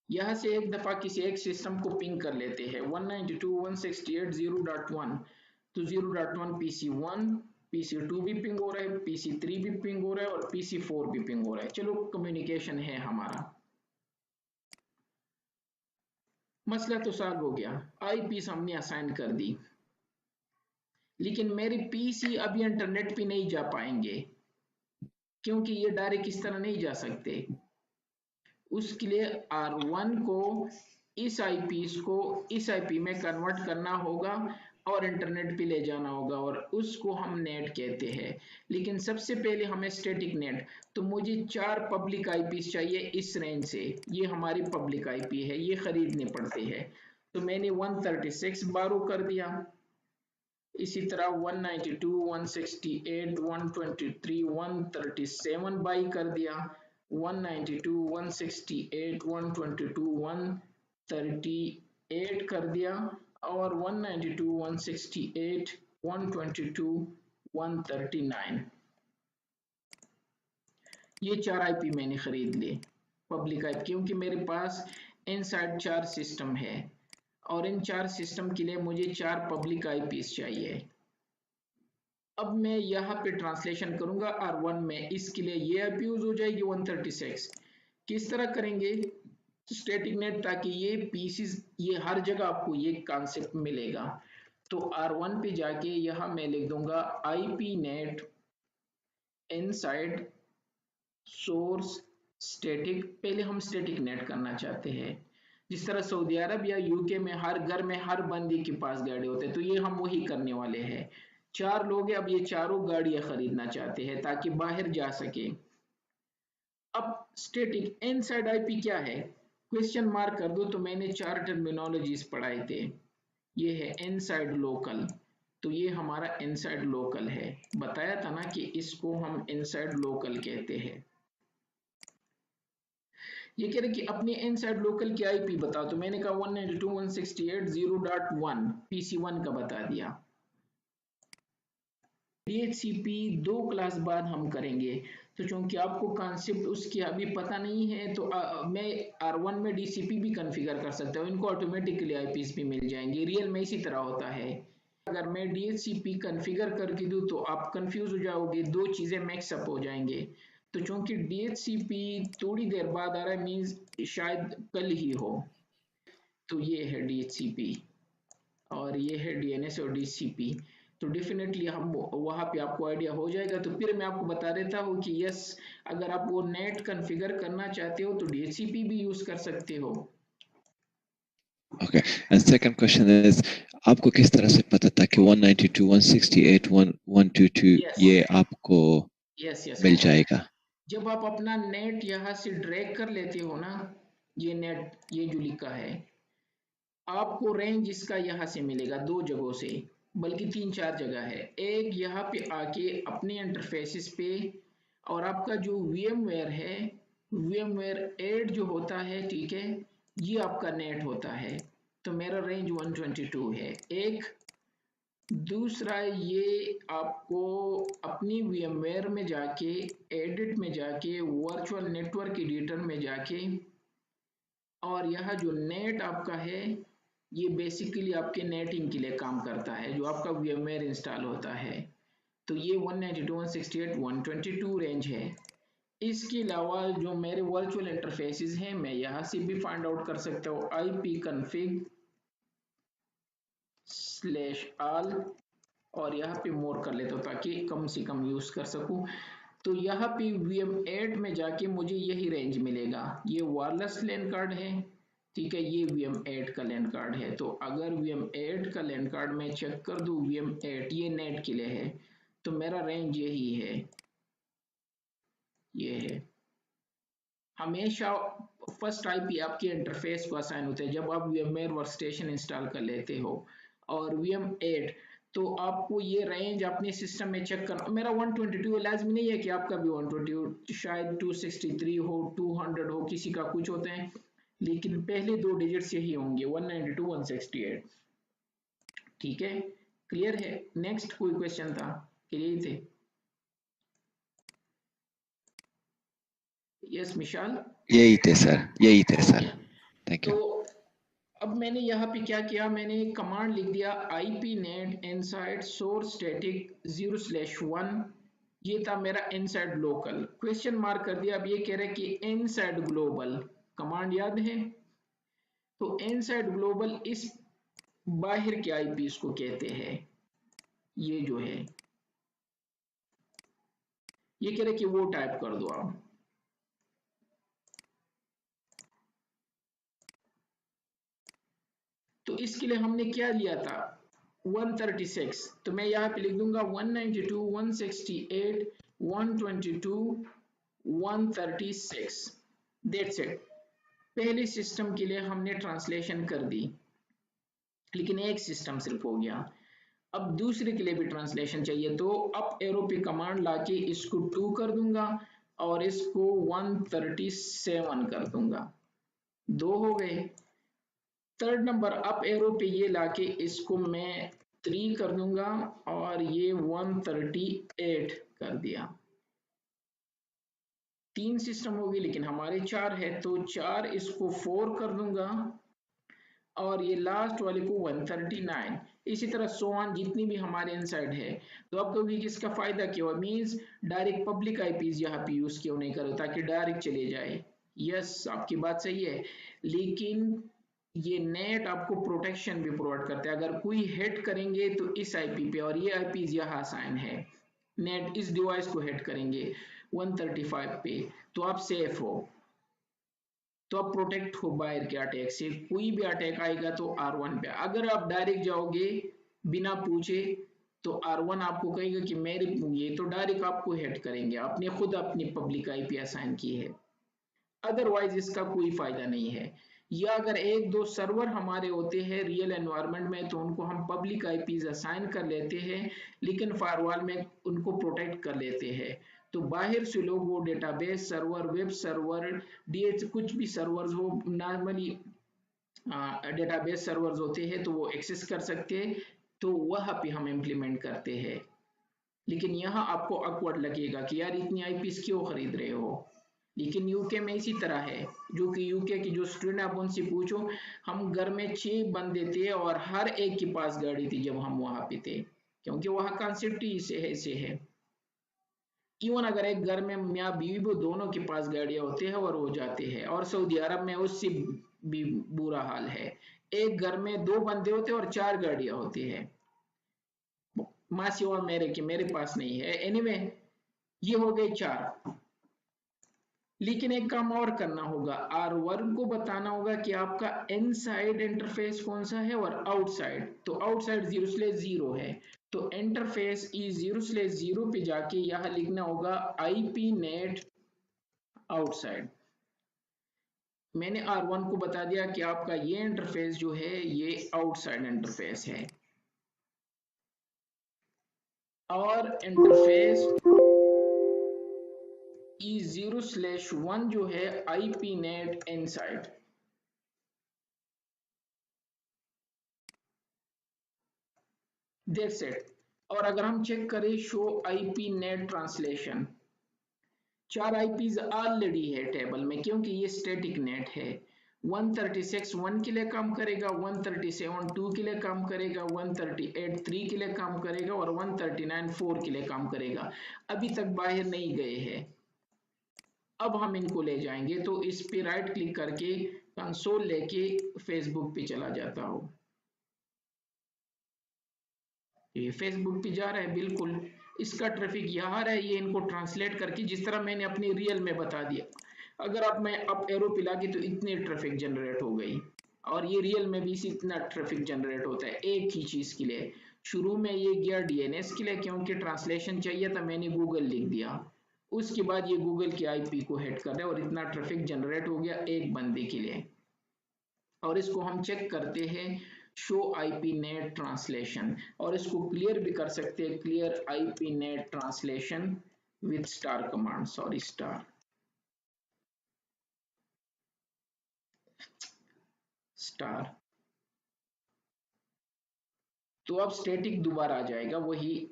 यहाँ से एक दफा किसी एक सिस्टम को पिंग कर लेते हैं 192.168.0.1, तो 0.1 PC1, PC2 भी पिंग हो रहा है, PC3 भी पिंग हो रहा है और PC4 भी पिंग हो रहा है। चलो कम्युनिकेशन है हमारा, मसला तो सॉल्व हो गया। आईपीस हमने असाइन कर दी, लेकिन मेरे पीसी अभी इंटरनेट पे नहीं जा पाएंगे, क्योंकि ये डायरेक्ट इस तरह नहीं जा सकते। उसके लिए R1 को इस आईपीस को इस आईपी में कन्वर्ट करना होगा और इंटरनेट पे ले जाना होगा, और उसको हम नेट कहते हैं। लेकिन सबसे पहले हमें स्टैटिक नेट, तो मुझे 4 पब्लिक आईपीस चाहिए इस रेंज से। ये हमारी पब्लिक आईपी है, ये खरीदने पड़ते हैं। तो मैंने 136 बारो कर दिया, इसी तरह 192, 168, 123, 137 बाई कर दिया, 192, 168, 122, 138 कर दिया, और 192, 168, 122, 139। ये 4 आईपी मैंने खरीद लिए पब्लिक आईपी, क्योंकि मेरे पास इनसाइड 4 सिस्टम है और इन 4 सिस्टम के लिए मुझे 4 पब्लिक आईपीस चाहिए। अब मैं यहाँ पे ट्रांसलेशन करूंगा R1 में, इसके लिए ये आईपी यूज हो जाएगी 136। किस तरह करेंगे स्टैटिक नेट, ताकि ये पीसीज ये हर जगह आपको ये कॉन्सेप्ट मिलेगा। तो R1 पे जाके यहाँ मैं लिख दूंगा IP net inside source static. पहले हम स्टैटिक नेट करना चाहते हैं, जिस तरह सऊदी अरब या यूके में हर घर में हर बंदी के पास गाड़ी होते हैं, तो ये हम वही करने वाले हैं। 4 लोग हैं, अब ये चारों गाड़ियां खरीदना चाहते हैं ताकि बाहर जा सके। अब स्टैटिक इनसाइड आईपी क्या है, क्वेश्चन मार्क कर दो, तो मैंने 4 टर्मिनोलॉजीज पढ़ाए थे। ये है इनसाइड लोकल, तो ये हमारा इनसाइड लोकल है, बताया था ना कि इसको हम इनसाइड लोकल कहते हैं। ये कह रहे कि अपने इनसाइड लोकल की आईपी बताओ, तो मैंने कहा 192.168.0.1 PC1 का बता दिया। DHCP 2 क्लास बाद हम करेंगे, तो चूंकि आपको कॉन्सेप्ट उसकी अभी पता नहीं है, तो मैं R1 में DCP भी कॉन्फ़िगर कर सकता हूँ, इनको ऑटोमेटिकली आईपीस भी मिल जाएंगे। रियल में इसी तरह होता है। अगर मैं DHCP कॉन्फ़िगर करके दूं तो आप कंफ्यूज हो जाओगे, दो चीजें मिक्सअप हो जाएंगे। तो चूंकि DHCP थोड़ी देर बाद आ रहा है, मीन्स शायद कल ही हो। तो ये है DHCP और ये है DNS और DCP। तो डेफिनेटली हम वहाँ पे आपको आइडिया हो जाएगा। तो फिर मैं आपको बता देता हूँ कि यस, अगर आप वो नेट कॉन्फ़िगर करना चाहते हो तो DHCP भी यूज कर सकते हो। Okay. And second question is, आपको किस तरह से पता था कि 192, 168, 122 यस ये आपको यस यस मिल जाएगा? जब आप अपना नेट यहाँ से ड्रैग कर लेते हो ना, ये नेट ये जो लिखा है, आपको रेंज इसका यहाँ से मिलेगा दो जगहों से, बल्कि 3-4 जगह है। एक यहाँ पे आके अपने इंटरफेसिस पे, और आपका जो VMware है, VMware 8 जो होता है, ठीक है, ये आपका नेट होता है। तो मेरा रेंज 122 है एक। दूसरा ये आपको अपनी VMware में जाके एडिट में जाके वर्चुअल नेटवर्क एडिटर में जाके, और यहाँ जो नेट आपका है ये बेसिकली आपके नेटिंग के लिए काम करता है, जो आपका VMware इंस्टॉल होता है। तो ये 192.168, 122 रेंज है। इसके अलावा जो मेरे वर्चुअल इंटरफेसेस हैं, मैं यहाँ से भी फाइंड आउट कर सकता हूँ ipconfig/all, और यहाँ पे मोर कर लेता हूँ ताकि कम से कम यूज कर सकूँ। तो यहाँ पे VM8 में जाके मुझे यही रेंज मिलेगा। ये वायरलेस लैन कार्ड है, ठीक है, ये VM8 का लैन कार्ड है। तो अगर VM8 का लैन कार्ड में चेक कर दूं, VM8 ये नेट के लिए है, तो मेरा रेंज यही है, ये है। हमेशा फर्स्ट आईपी आपके इंटरफेस को असाइन होता है जब आप VMware वर्कस्टेशन इंस्टॉल कर लेते हो और VM8, तो आपको ये रेंज अपने सिस्टम में चेक करना। मेरा 122 लाजमी नहीं है कि आपका भी 122, शायद 263 हो, 200 हो, किसी का कुछ होते हैं, लेकिन पहले दो डिजिट्स यही होंगे 192 168। ठीक है, क्लियर है? नेक्स्ट कोई क्वेश्चन था? क्लियर थे? यस मिशाल। यही थे सर, यही थे सर, थैंक तो यू। अब मैंने यहाँ पे क्या किया, मैंने एक कमांड लिख दिया IPNet inside source static 0/1। ये था मेरा inside local, क्वेश्चन मार्क कर दिया। अब ये कह रहा है कि inside global, कमांड याद है? तो inside global इस बाहर के IP को कहते हैं। ये जो है ये कह रहे कि वो टाइप कर दो आप। तो इसके लिए हमने क्या लिया था, 136, तो मैं यहाँ पे लिख दूंगा 192 168 122 136। That's it. पहले सिस्टम के लिए हमने ट्रांसलेशन कर दी, लेकिन एक सिस्टम सिर्फ हो गया। अब दूसरे के लिए भी ट्रांसलेशन चाहिए, तो अप एरो पे कमांड लाके इसको 2 कर दूंगा और इसको 137 कर दूंगा। दो हो गए। थर्ड नंबर अप एरो पे ये लाके इसको मैं 3 कर दूंगा और ये 138 कर दिया। 3 सिस्टम होगी, लेकिन हमारे 4 है, तो 4 इसको 4 कर दूंगा और ये लास्ट वाले को 139। इसी तरह सोआन जितनी भी हमारे इनसाइड है। तो अब कहोगे कि इसका फायदा क्या हुआ, मीन्स डायरेक्ट पब्लिक आईपीज यहाँ पे यूज क्यों नहीं करो ताकि डायरेक्ट चले जाए। यस, आपकी बात सही है, लेकिन ये नेट आपको प्रोटेक्शन भी प्रोवाइड करता है। अगर कोई हिट करेंगे तो इस आईपी पे, और ये आईपीज यहाँ साइन है, नेट इस डिवाइस को हिट करेंगे 135 पे, तो आप सेफ हो, तो आप प्रोटेक्ट हो बाहर के अटैक से। कोई भी अटैक आएगा तो R1 पे। अगर आप डायरेक्ट जाओगे बिना पूछे तो R1 आपको कहेगा कि मेरे, ये तो डायरेक्ट आपको हिट करेंगे, आपने खुद अपनी पब्लिक आईपी असाइन की है। अदरवाइज इसका कोई फायदा नहीं है। या अगर एक दो सर्वर हमारे होते हैं रियल एनवायरनमेंट में, तो उनको हम पब्लिक आईपीज असाइन कर लेते हैं, लेकिन फायरवॉल में उनको प्रोटेक्ट कर लेते हैं। तो बाहर से लोग वो database server, web server, DH, कुछ भी सर्वर्स हो, नॉर्मली डेटाबेस सर्वर्स होते हैं, तो वो एक्सेस कर सकते हैं। तो वह पे हम इम्प्लीमेंट करते हैं। लेकिन यहाँ आपको ऑकवर्ड लगेगा कि यार इतनी आईपीस क्यों खरीद रहे हो, लेकिन यूके में इसी तरह है। जो कि यूके की जो स्टूडेंट आप उनसे पूछो, हम घर में 6 बंदे थे और हर एक के पास गाड़ी थी जब हम वहां पे थे, क्योंकि वहां कॉन्सेप्ट ही ऐसे है। इवन अगर एक घर में मियाँ बीवी, वो दोनों के पास गाड़ियां होते हैं और वो जाते हैं। और सऊदी अरब में उससे भी बुरा हाल है, एक घर में 2 बंदे होते हैं और 4 गाड़ियां होती है। माँ सिवा मेरे के, मेरे पास नहीं है। एनीवे, ये हो गए 4। लेकिन एक काम और करना होगा, R1 को बताना होगा कि आपका इनसाइड इंटरफेस कौन सा है और आउटसाइड। तो आउटसाइड 0/0 है, तो इंटरफेस ई 0/0 पे जाके यहां लिखना होगा IPNet आउटसाइड। मैंने R1 को बता दिया कि आपका ये इंटरफेस जो है ये आउटसाइड इंटरफेस है, और इंटरफेस E0/1 जो है IPNet इनसाइड। That's it. और अगर हम चेक करें show IP net translation, 4 IPs already है टेबल में, क्योंकि ये स्टैटिक नेट है। 136 1 के लिए काम करेगा, 137 2 के लिए काम करेगा, 138 3 के लिए काम करेगा और 139 4 के लिए काम करेगा। अभी तक बाहर नहीं गए हैं। अब हम इनको ले जाएंगे, तो इस पे राइट क्लिक करके कंसोल लेके फेसबुक पे चला जाता हूँ। ये फेसबुक पे जा रहा है, बिल्कुल इसका ट्रैफिक यहाँ रहा है। ये इनको ट्रांसलेट करके जिस तरह मैंने अपनी रियल में बता दिया, अगर आप मैं अप एरो पिला के, तो इतने ट्रैफिक जनरेट हो गई। और ये रियल में भी इसी इतना ट्रैफिक जनरेट होता है एक ही चीज के लिए। शुरू में ये गया DNS के लिए, क्योंकि ट्रांसलेशन चाहिए था, मैंने गूगल लिख दिया। उसके बाद ये गूगल के आईपी को हिट कर रहा है और इतना ट्रैफिक जनरेट हो गया एक बंदे के लिए। और इसको हम चेक करते हैं शो आईपी नेट ट्रांसलेशन, और इसको क्लियर भी कर सकते हैं, clear IP net translation with star command, sorry star. तो अब स्टैटिक दोबारा आ जाएगा वही,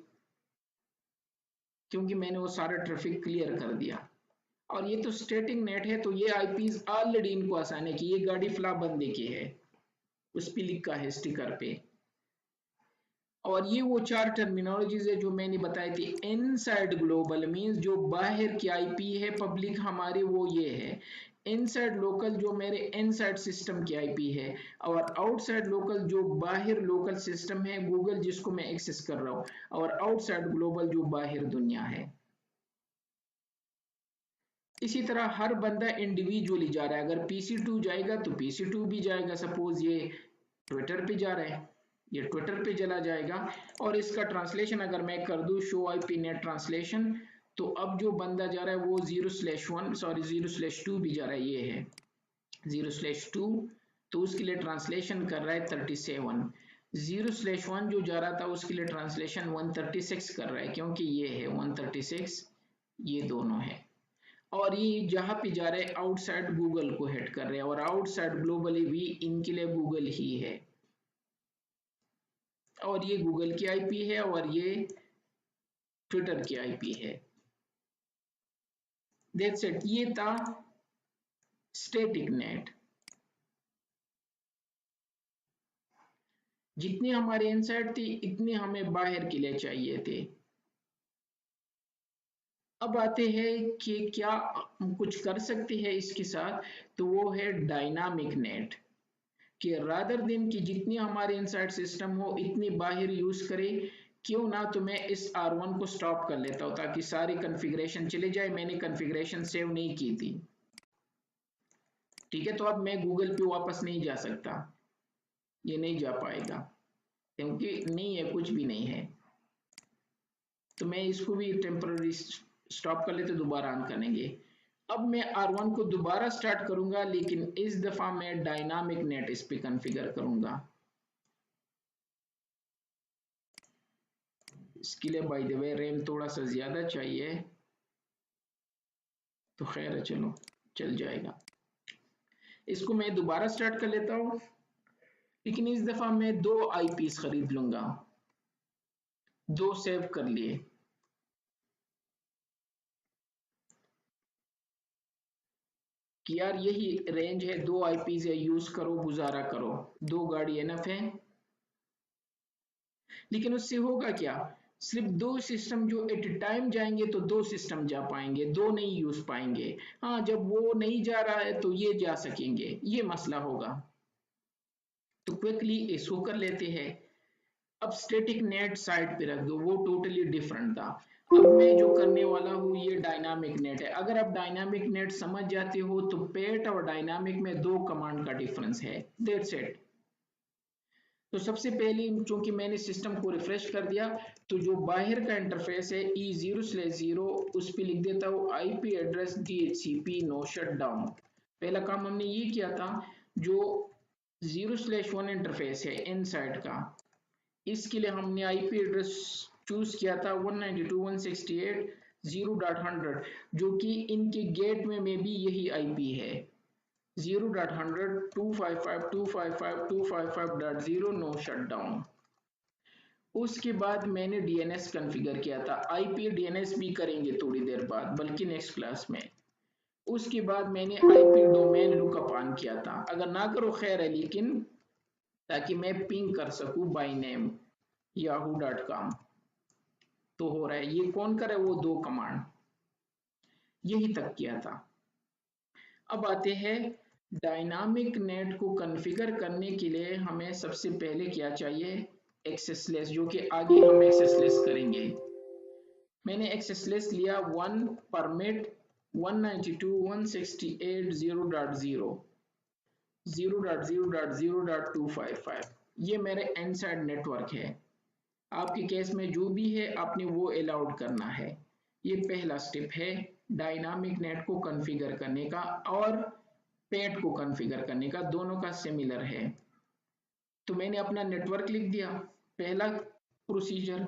क्योंकि मैंने वो सारा ट्रैफिक क्लियर कर दिया। और ये तो स्टैटिक नेट है, तो ये आईपीज ऑलरेडी इनको आसान है कि ये गाड़ी फला बंदे की है, उस पे लिखा है स्टिकर पे। और ये वो चार टर्मिनोलॉजीज है जो मैंने बताई थी। इनसाइड ग्लोबल मींस जो बाहर की आईपी है पब्लिक हमारी, वो ये है। इनसाइड लोकल जो मेरे इनसाइड सिस्टम की आईपी है, और आउटसाइड लोकल जो बाहर लोकल सिस्टम है गूगल जिसको मैं एक्सेस कर रहा हूँ, और आउटसाइड ग्लोबल जो बाहर दुनिया है। इसी तरह हर बंदा इंडिविजुअली जा रहा है, अगर PC2 जाएगा तो PC2 भी जाएगा। सपोज ये ट्विटर पे जा रहा है, ये ट्विटर पे चला जाएगा। और इसका ट्रांसलेशन अगर मैं कर दूं शो आईपी नेट ट्रांसलेशन, तो अब जो बंदा जा रहा है वो 0/1 सॉरी 0/2 भी जा रहा है, ये है 0/2, तो उसके लिए ट्रांसलेशन कर रहा है 37। 0/1 जो जा रहा था उसके लिए ट्रांसलेशन 136 कर रहा है, क्योंकि ये है 136, ये दोनों है। और ये जहां पे जा रहे हैं आउटसाइड गूगल को हिट कर रहे हैं, और आउटसाइड ग्लोबली भी इनके लिए गूगल ही है। और ये गूगल की आईपी है और ये ट्विटर की आईपी है। दैट्स इट, ये था स्टैटिक नेट। जितने हमारे इनसाइड थी इतने हमें बाहर के लिए चाहिए थे। अब आते हैं कि क्या हम कुछ कर सकते हैं इसके साथ, तो वो है डायनामिक नेट। कि रादर दिन की जितनी हमारे इनसाइड सिस्टम हो इतनी बाहर यूज करें, क्यों ना। तो मैं इस R1 को स्टॉप कर लेता हूं ताकि सारी कॉन्फ़िगरेशन चले जाए। मैंने कॉन्फ़िगरेशन सेव नहीं की थी, ठीक है। तो अब मैं गूगल पे वापस नहीं जा सकता, ये नहीं जा पाएगा क्योंकि नहीं है, कुछ भी नहीं है। तो मैं इसको भी टेम्पररी स्टॉप कर लेते, दोबारा ऑन करेंगे। अब मैं R1 को दोबारा स्टार्ट करूंगा, लेकिन इस दफा मैं डायनामिक नेट इस पे कॉन्फ़िगर करूंगा। इसके लिए बाय द वे रैम थोड़ा सा ज्यादा चाहिए, तो खैर है, चलो चल जाएगा। इसको मैं दोबारा स्टार्ट कर लेता हूँ, लेकिन इस दफा मैं 2 आईपीस खरीद लूंगा, 2 सेव कर लिए। कि यार यही रेंज है, 2 आईपीस है, यूज करो गुजारा करो, 2 गाड़ी एनफ है। लेकिन उससे होगा क्या, सिर्फ 2 सिस्टम जो एट टाइम जाएंगे तो 2 सिस्टम जा पाएंगे, 2 नहीं यूज पाएंगे। हाँ, जब वो नहीं जा रहा है तो ये जा सकेंगे, ये मसला होगा। तो क्विकली इसको कर लेते हैं। अब स्टैटिक नेट साइड पे रख दो, वो टोटली डिफरेंट था। अब मैं जो करने वाला हूँ ये डायनामिक नेट है। अगर आप डायनामिक नेट समझ जाते हो तो पेट और डायनामिक में 2 कमांड का डिफरेंस है, दैट्स इट। तो सबसे पहले चूंकि मैंने सिस्टम को रिफ्रेश कर दिया, तो जो बाहर का इंटरफेस है E0/0 उस पर लिख देता हूँ IP address DHCP no shut down. पहला काम हमने ये किया था। जो 0/1 इंटरफेस है इनसाइड का, इसके लिए हमने IP एड्रेस चूज किया था 192.168.0.100, जो कि इनके गेट में भी यही IP है 0.100.255.255.255.0 नो शटडाउन। उसके बाद मैंने DNS कॉन्फ़िगर किया था। IP DNS भी करेंगे थोड़ी देर बाद, बल्कि नेक्स्ट क्लास में। उसके बाद मैंने IP डोमेन लुकअप ऑन किया था। अगर ना करो खैर है, लेकिन ताकि मैं पिंग कर सकूं बाय नेम yahoo.com। तो हो रहा है, ये कौन करे, वो 2 कमांड यही तक किया था। अब आते हैं डायनामिक नेट को कॉन्फ़िगर करने के लिए हमें सबसे पहले क्या चाहिए, एक्सेसलेस, जो कि आगे हम एक्सेसलेस करेंगे। मैंने एक्सेसलेस लिया 1 परमिट 192.168.0.0 0.0.0.255, ये मेरे इनसाइड नेटवर्क है। आपके केस में जो भी है आपने वो अलाउड करना है। ये पहला स्टेप है। डायनामिक नेट को कॉन्फ़िगर करने का और पेट को कॉन्फ़िगर करने का, दोनों का सिमिलर है। तो मैंने अपना नेटवर्क लिख दिया, पहला प्रोसीजर।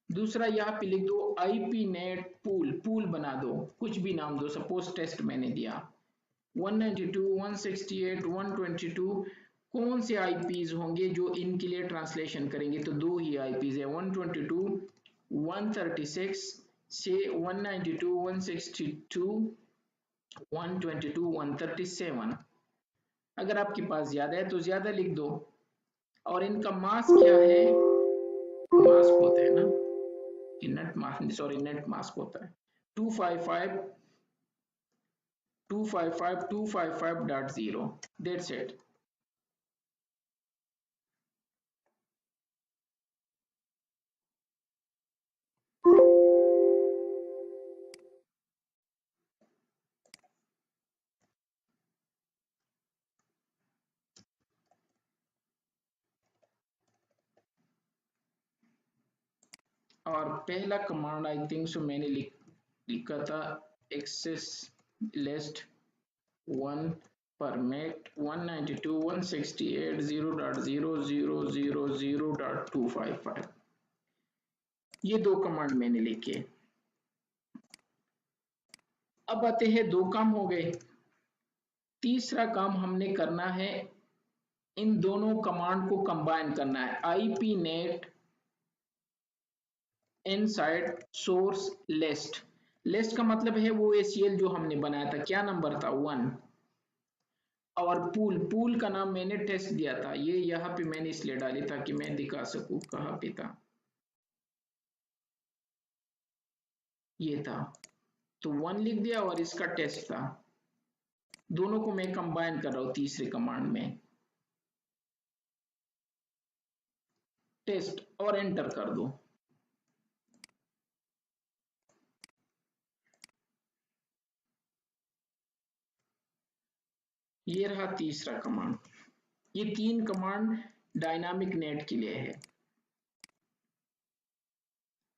दूसरा यहाँ पे लिख दो आईपी नेट पूल, पूल बना दो, कुछ भी नाम दो, सपोज टेस्ट मैंने दिया। 192, 168, 122 कौन से आईपीज होंगे जो इनके लिए ट्रांसलेशन करेंगे? तो दो ही आईपीज है, 122, 136 से 192, 162, 122, 137। अगर आपके पास ज्यादा है तो ज्यादा लिख दो। और इनका मास्क क्या है? मास्क होता है ना, net mask, sorry net mask होता है 255 255 255.0। That's it. और पहला कमांड आई थिंक सो मैंने लिखा था, एक्सेस लिस्ट 1 परमिट 192.168.0.000.0.255। ये दो कमांड मैंने लिखे। अब आते हैं, दो काम हो गए। तीसरा काम हमने करना है, इन दोनों कमांड को कंबाइन करना है। IP net inside source list. List का मतलब है वो एसीएल जो हमने बनाया था, क्या नंबर था? 1। और पूल, पूल का नाम मैंने टेस्ट दिया था, ये यहाँ पे मैंने इसलिए डाली ताकि मैं दिखा सकूं कहाँ पे था, ये था। तो 1 लिख दिया और इसका टेस्ट था। दोनों को मैं कंबाइन कर रहा हूं तीसरे कमांड में, टेस्ट, और एंटर कर दो। ये रहा तीसरा कमांड। ये 3 कमांड डायनामिक नेट के लिए है।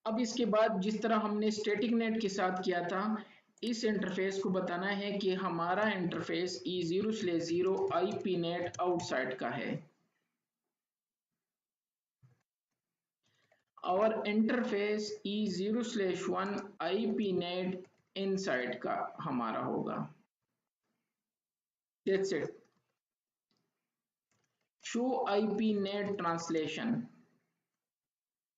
अब इसके बाद जिस तरह हमने स्टैटिक नेट के साथ किया था, इस इंटरफेस को बताना है कि हमारा interface E0/0 IP net outside का है और interface E0/1 IP net inside का हमारा होगा। That's it. Show IP net translation,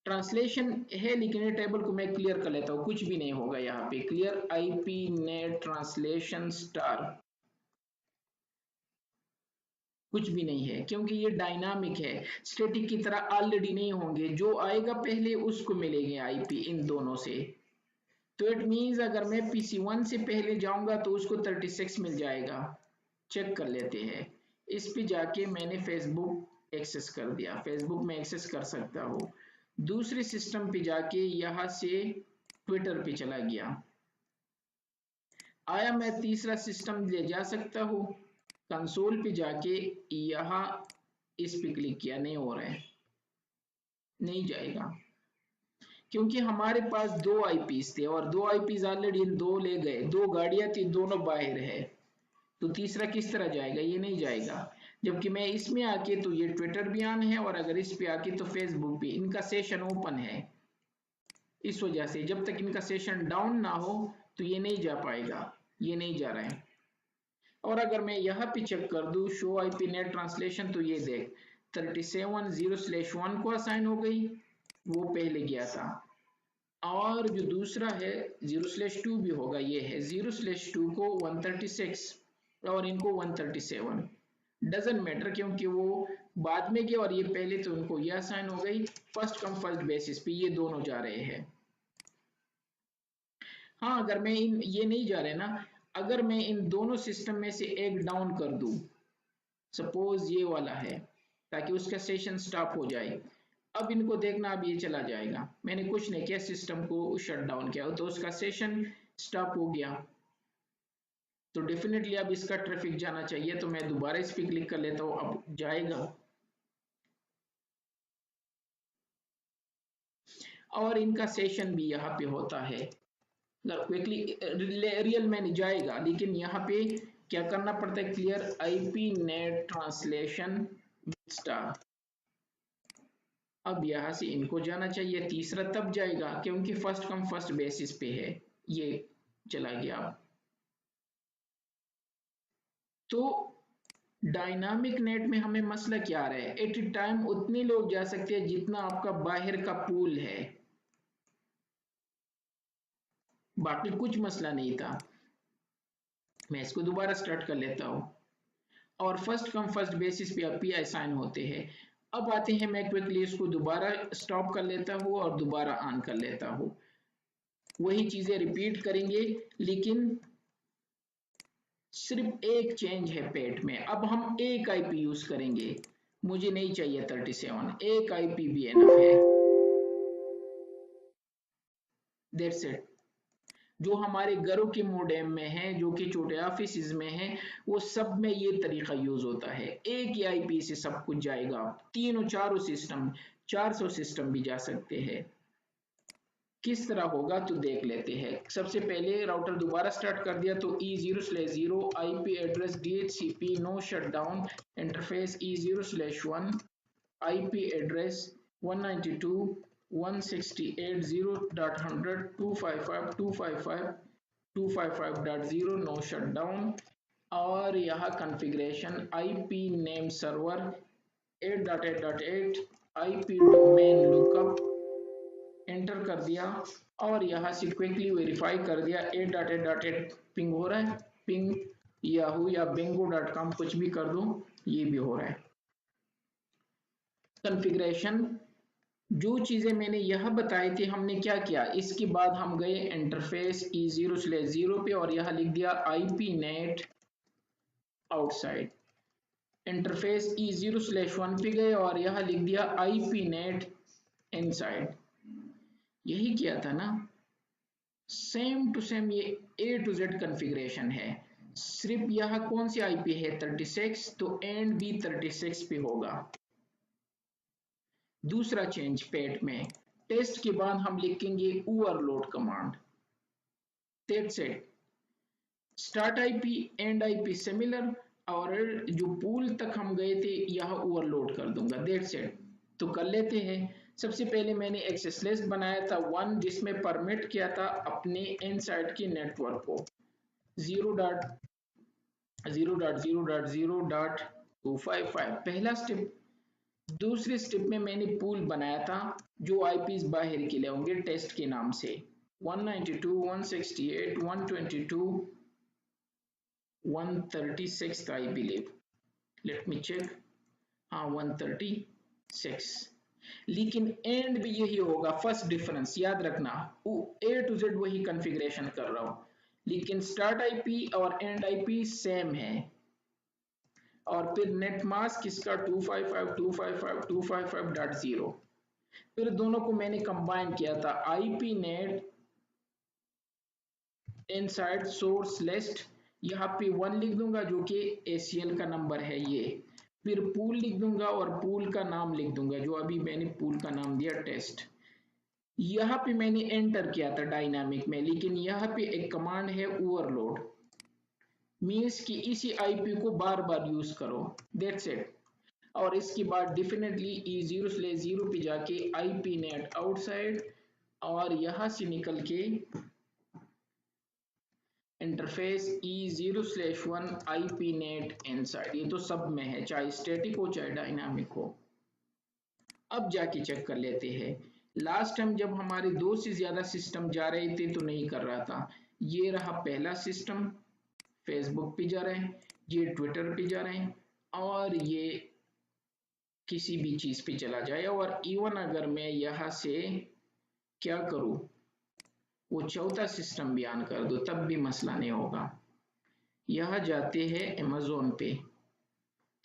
translation है लेकिन ये टेबल को मैं क्लियर कर लेता हूँ, कुछ भी नहीं होगा यहाँ पे। Clear IP net translation star, कुछ भी नहीं है क्योंकि ये डायनामिक है, स्टैटिक की तरह ऑलरेडी नहीं होंगे, जो आएगा पहले उसको मिलेंगे आईपी इन दोनों से। तो इट मींस अगर मैं PC1 से पहले जाऊंगा तो उसको 36 मिल जाएगा। चेक कर लेते हैं। इस पे जाके मैंने फेसबुक एक्सेस कर दिया, फेसबुक में एक्सेस कर सकता हूँ। दूसरे सिस्टम पे जाके यहाँ से ट्विटर पे चला गया, आया मैं तीसरा सिस्टम ले जा सकता हूँ, कंसोल पे जाके यहाँ इस पे क्लिक किया, नहीं हो रहा है, नहीं जाएगा क्योंकि हमारे पास दो आईपीस थे और दो आईपीस ऑलरेडी दो ले गए, दो गाड़ियां थी, दोनों बाहर है, तो तीसरा किस तरह जाएगा? ये नहीं जाएगा। जबकि मैं इसमें आके तो ये ट्विटर भी ऑन है और अगर इस पे आके तो फेसबुक भी, इनका सेशन ओपन है, इस वजह से जब तक इनका सेशन डाउन ना हो तो ये नहीं जा पाएगा, ये नहीं जा रहा है। और अगर मैं यहाँ पे चेक कर दूं शो आईपी नेट ट्रांसलेशन, तो ये देख 37 0/1 को असाइन हो गई, वो पहले गया था। और जो दूसरा है 0/2 भी होगा, ये है 0/2 को 136 और इनको 137, डजंट मैटर क्योंकि वो बाद में गया और ये पहले, तो इनको ये असाइन हो गई। फर्स्ट कम फर्स्ट बेसिस पे ये दोनों जा रहे हैं। हाँ, अगर मैं इन, ये नहीं जा रहे ना, अगर मैं इन दोनों सिस्टम में से एक डाउन कर दूं, सपोज ये वाला है, ताकि उसका सेशन स्टॉप हो जाए। अब इनको देखना, अब ये चला जाएगा, मैंने कुछ नहीं किया, सिस्टम को शट डाउन किया तो उसका सेशन स्टॉप हो गया। तो डेफिनेटली अब इसका ट्रैफिक जाना चाहिए, तो मैं दोबारा इस पर क्लिक कर लेता हूँ, अब जाएगा। और इनका सेशन भी यहाँ पे होता है, क्विकली रियल में नहीं जाएगा, लेकिन यहाँ पे क्या करना पड़ता है, clear IP net translation star. अब यहाँ से इनको जाना चाहिए, तीसरा तब जाएगा क्योंकि फर्स्ट कम फर्स्ट बेसिस पे है, ये चला गया। तो डायनामिक नेट में हमें मसला क्या आ रहा है, एट ए टाइम उतने लोग जा सकते हैं जितना आपका बाहर का पूल है, बाकी कुछ मसला नहीं था। मैं इसको दोबारा स्टार्ट कर लेता हूँ, और फर्स्ट कम फर्स्ट बेसिस पे आप असाइन होते हैं। अब आते हैं, मैं क्विकली इसको दोबारा स्टॉप कर लेता हूँ और दोबारा ऑन कर लेता हूँ, वही चीजें रिपीट करेंगे, लेकिन सिर्फ एक चेंज है पेट में। अब हम एक आईपी यूज करेंगे, मुझे नहीं चाहिए 37, एक आईपी भी एनफ है, दैट्स इट। जो हमारे घरों के मोडेम में है, जो कि छोटे ऑफिस में है, वो सब में ये तरीका यूज होता है, एक ही आईपी से सब कुछ जाएगा। तीनों चारों सिस्टम, 400 सिस्टम भी जा सकते हैं। किस तरह होगा तो देख लेते हैं। सबसे पहले राउटर दोबारा स्टार्ट कर दिया तो E0/0 IP address DHCP no shutdown interface E0/1 IP address 192.168.0.100.255.255.255.0 no shutdown. और यहाँ configuration IP name server 8.8.8 IP domain lookup enter कर दिया, और यहाँ से क्विकली वेरीफाई कर दिया 8.8.8 पिंग हो रहा है, पिंग याहू या bingo.com कुछ भी कर दो, ये भी हो रहा है। कॉन्फ़िगरेशन जो चीजें मैंने यह बताई थी हमने क्या किया, इसके बाद हम गए इंटरफेस E0/0 पे और यहाँ लिख दिया IP net outside. Interface E0/1 पे गए और यहाँ लिख दिया IP नेट इनसाइड। यही किया था ना, सेम टू सेम ये A to Z कॉन्फ़िगरेशन है, सिर्फ यहाँ कौन सी आईपी है 36, तो एंड भी 36 पे होगा। दूसरा चेंज पेट में, टेस्ट के बाद हम लिखेंगे overload command, that's it. Start IP and IP similar, और जो पूल तक हम गए थे यहाँ ओवरलोड कर दूंगा, दैट्स इट। तो कर लेते हैं। सबसे पहले मैंने एक्सेस लिस्ट बनाया था 1, जिसमें परमिट किया था अपने इनसाइड के नेटवर्क को 0.0.0.0.255, पहला स्टेप। दूसरे स्टेप में मैंने पूल बनाया था जो आईपीस बाहर के लिए होंगे टेस्ट के नाम से 192.168, 122, 136 I believe, let me check, हाँ 136। लेकिन एंड भी यही होगा, फर्स्ट डिफरेंस याद रखना, A to Z वही कॉन्फ़िगरेशन कर रहा हूं, लेकिन स्टार्ट आईपी और एंड आईपी सेम है। और फिर नेट मास्क इसका 255.255.255.0, फिर दोनों को मैंने कंबाइन किया था IP net inside source list, यहाँ पे 1 लिख दूंगा जो कि ACL का नंबर है ये, फिर पूल लिख दूंगा और पूल का नाम लिख दूंगा, जो अभी मैंने पूल का नाम दिया टेस्ट। यहाँ पे मैंने एंटर किया था डायनामिक में, लेकिन यहाँ पे एक कमांड है ओवरलोड, मीन्स कि इसी आईपी को बार बार यूज करो, दैट्स इट। और इसके बाद डेफिनेटली E0/0 पे जाके आईपी नेट आउटसाइड, और यहाँ से निकल के interface E0/1 IP net inside, ये तो सब में है, चाहे स्टैटिक हो चाहे डायनामिक हो। अब जाके चेक कर लेते हैं, लास्ट टाइम जब हमारे 2 से ज्यादा सिस्टम जा रहे थे तो नहीं कर रहा था। ये रहा पहला सिस्टम, फेसबुक पे जा रहे हैं, ये ट्विटर पे जा रहे हैं, और ये किसी भी चीज पे चला जाए। और इवन अगर मैं यहाँ से क्या करूँ, वो चौथा सिस्टम भी ऑन कर दो, तब भी मसला नहीं होगा। यहाँ जाते हैं अमेज़न पे,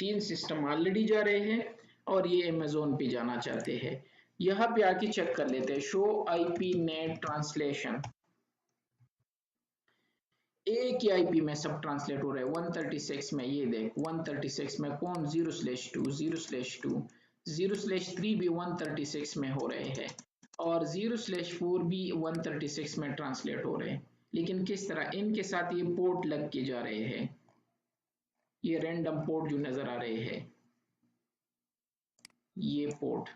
3 सिस्टम ऑलरेडी जा रहे हैं और ये अमेज़न पे जाना चाहते हैं। यहाँ पे आके चेक कर लेते हैं, शो आईपी नेट ट्रांसलेशन, एक ही आईपी में सब ट्रांसलेट हो रहा है 136 में, ये देख 136 में कौन 0/2, 0/2, 0/3 भी 136 में हो रहे हैं, और 0/4 भी 136 में ट्रांसलेट हो रहे हैं। लेकिन किस तरह? इनके साथ ये पोर्ट लग के जा रहे हैं, ये रैंडम पोर्ट जो नजर आ रहे हैं, ये पोर्ट,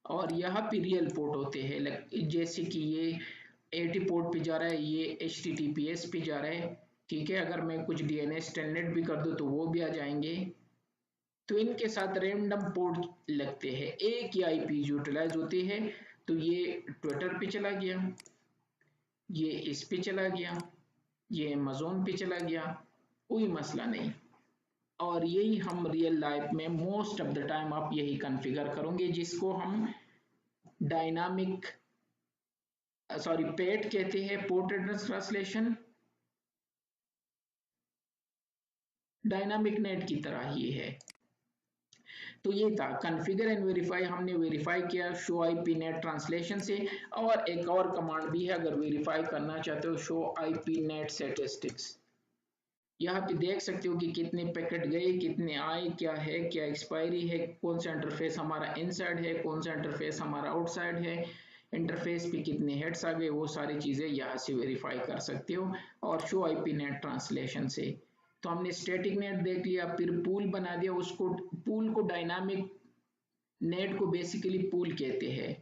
और यहाँ पे रियल पोर्ट होते हैं, जैसे कि ये 80 पोर्ट पे जा रहा है, ये HTTPS पे जा रहा है। ठीक है, अगर मैं कुछ DNS टेलनेट भी कर दूं तो वो भी आ जाएंगे। तो इनके साथ रैंडम पोर्ट लगते हैं, एक ही IP यूटिलाइज होती है। तो ये ट्विटर पे चला गया, ये इस पे चला गया, ये अमेज़न पे चला गया, कोई मसला नहीं। और यही हम रियल लाइफ में मोस्ट ऑफ द टाइम आप यही कॉन्फ़िगर करोगे, जिसको हम डायनामिक पेट कहते हैं, port address translation. Dynamic net की तरह ही है। तो ये था कॉन्फ़िगर एंड वेरीफाई, हमने वेरीफाई किया शो IP नेट ट्रांसलेशन से। और एक और कमांड भी है, अगर वेरीफाई करना चाहते हो, शो IP नेट स्टैटिस्टिक्स। यहाँ पे देख सकते हो कि कितने पैकेट गए, कितने आए, क्या है, क्या एक्सपायरी है, कौन सा इंटरफेस हमारा इनसाइड है, कौन सा इंटरफेस हमारा आउटसाइड है, इंटरफेस पे कितने हेड्स आ गए, वो सारी चीज़ें यहाँ से वेरीफाई कर सकते हो। और शो IP नेट ट्रांसलेशन से तो हमने स्टैटिक नेट देख लिया, फिर पूल बना दिया उसको। पूल को डायनामिक नेट को बेसिकली पूल कहते हैं।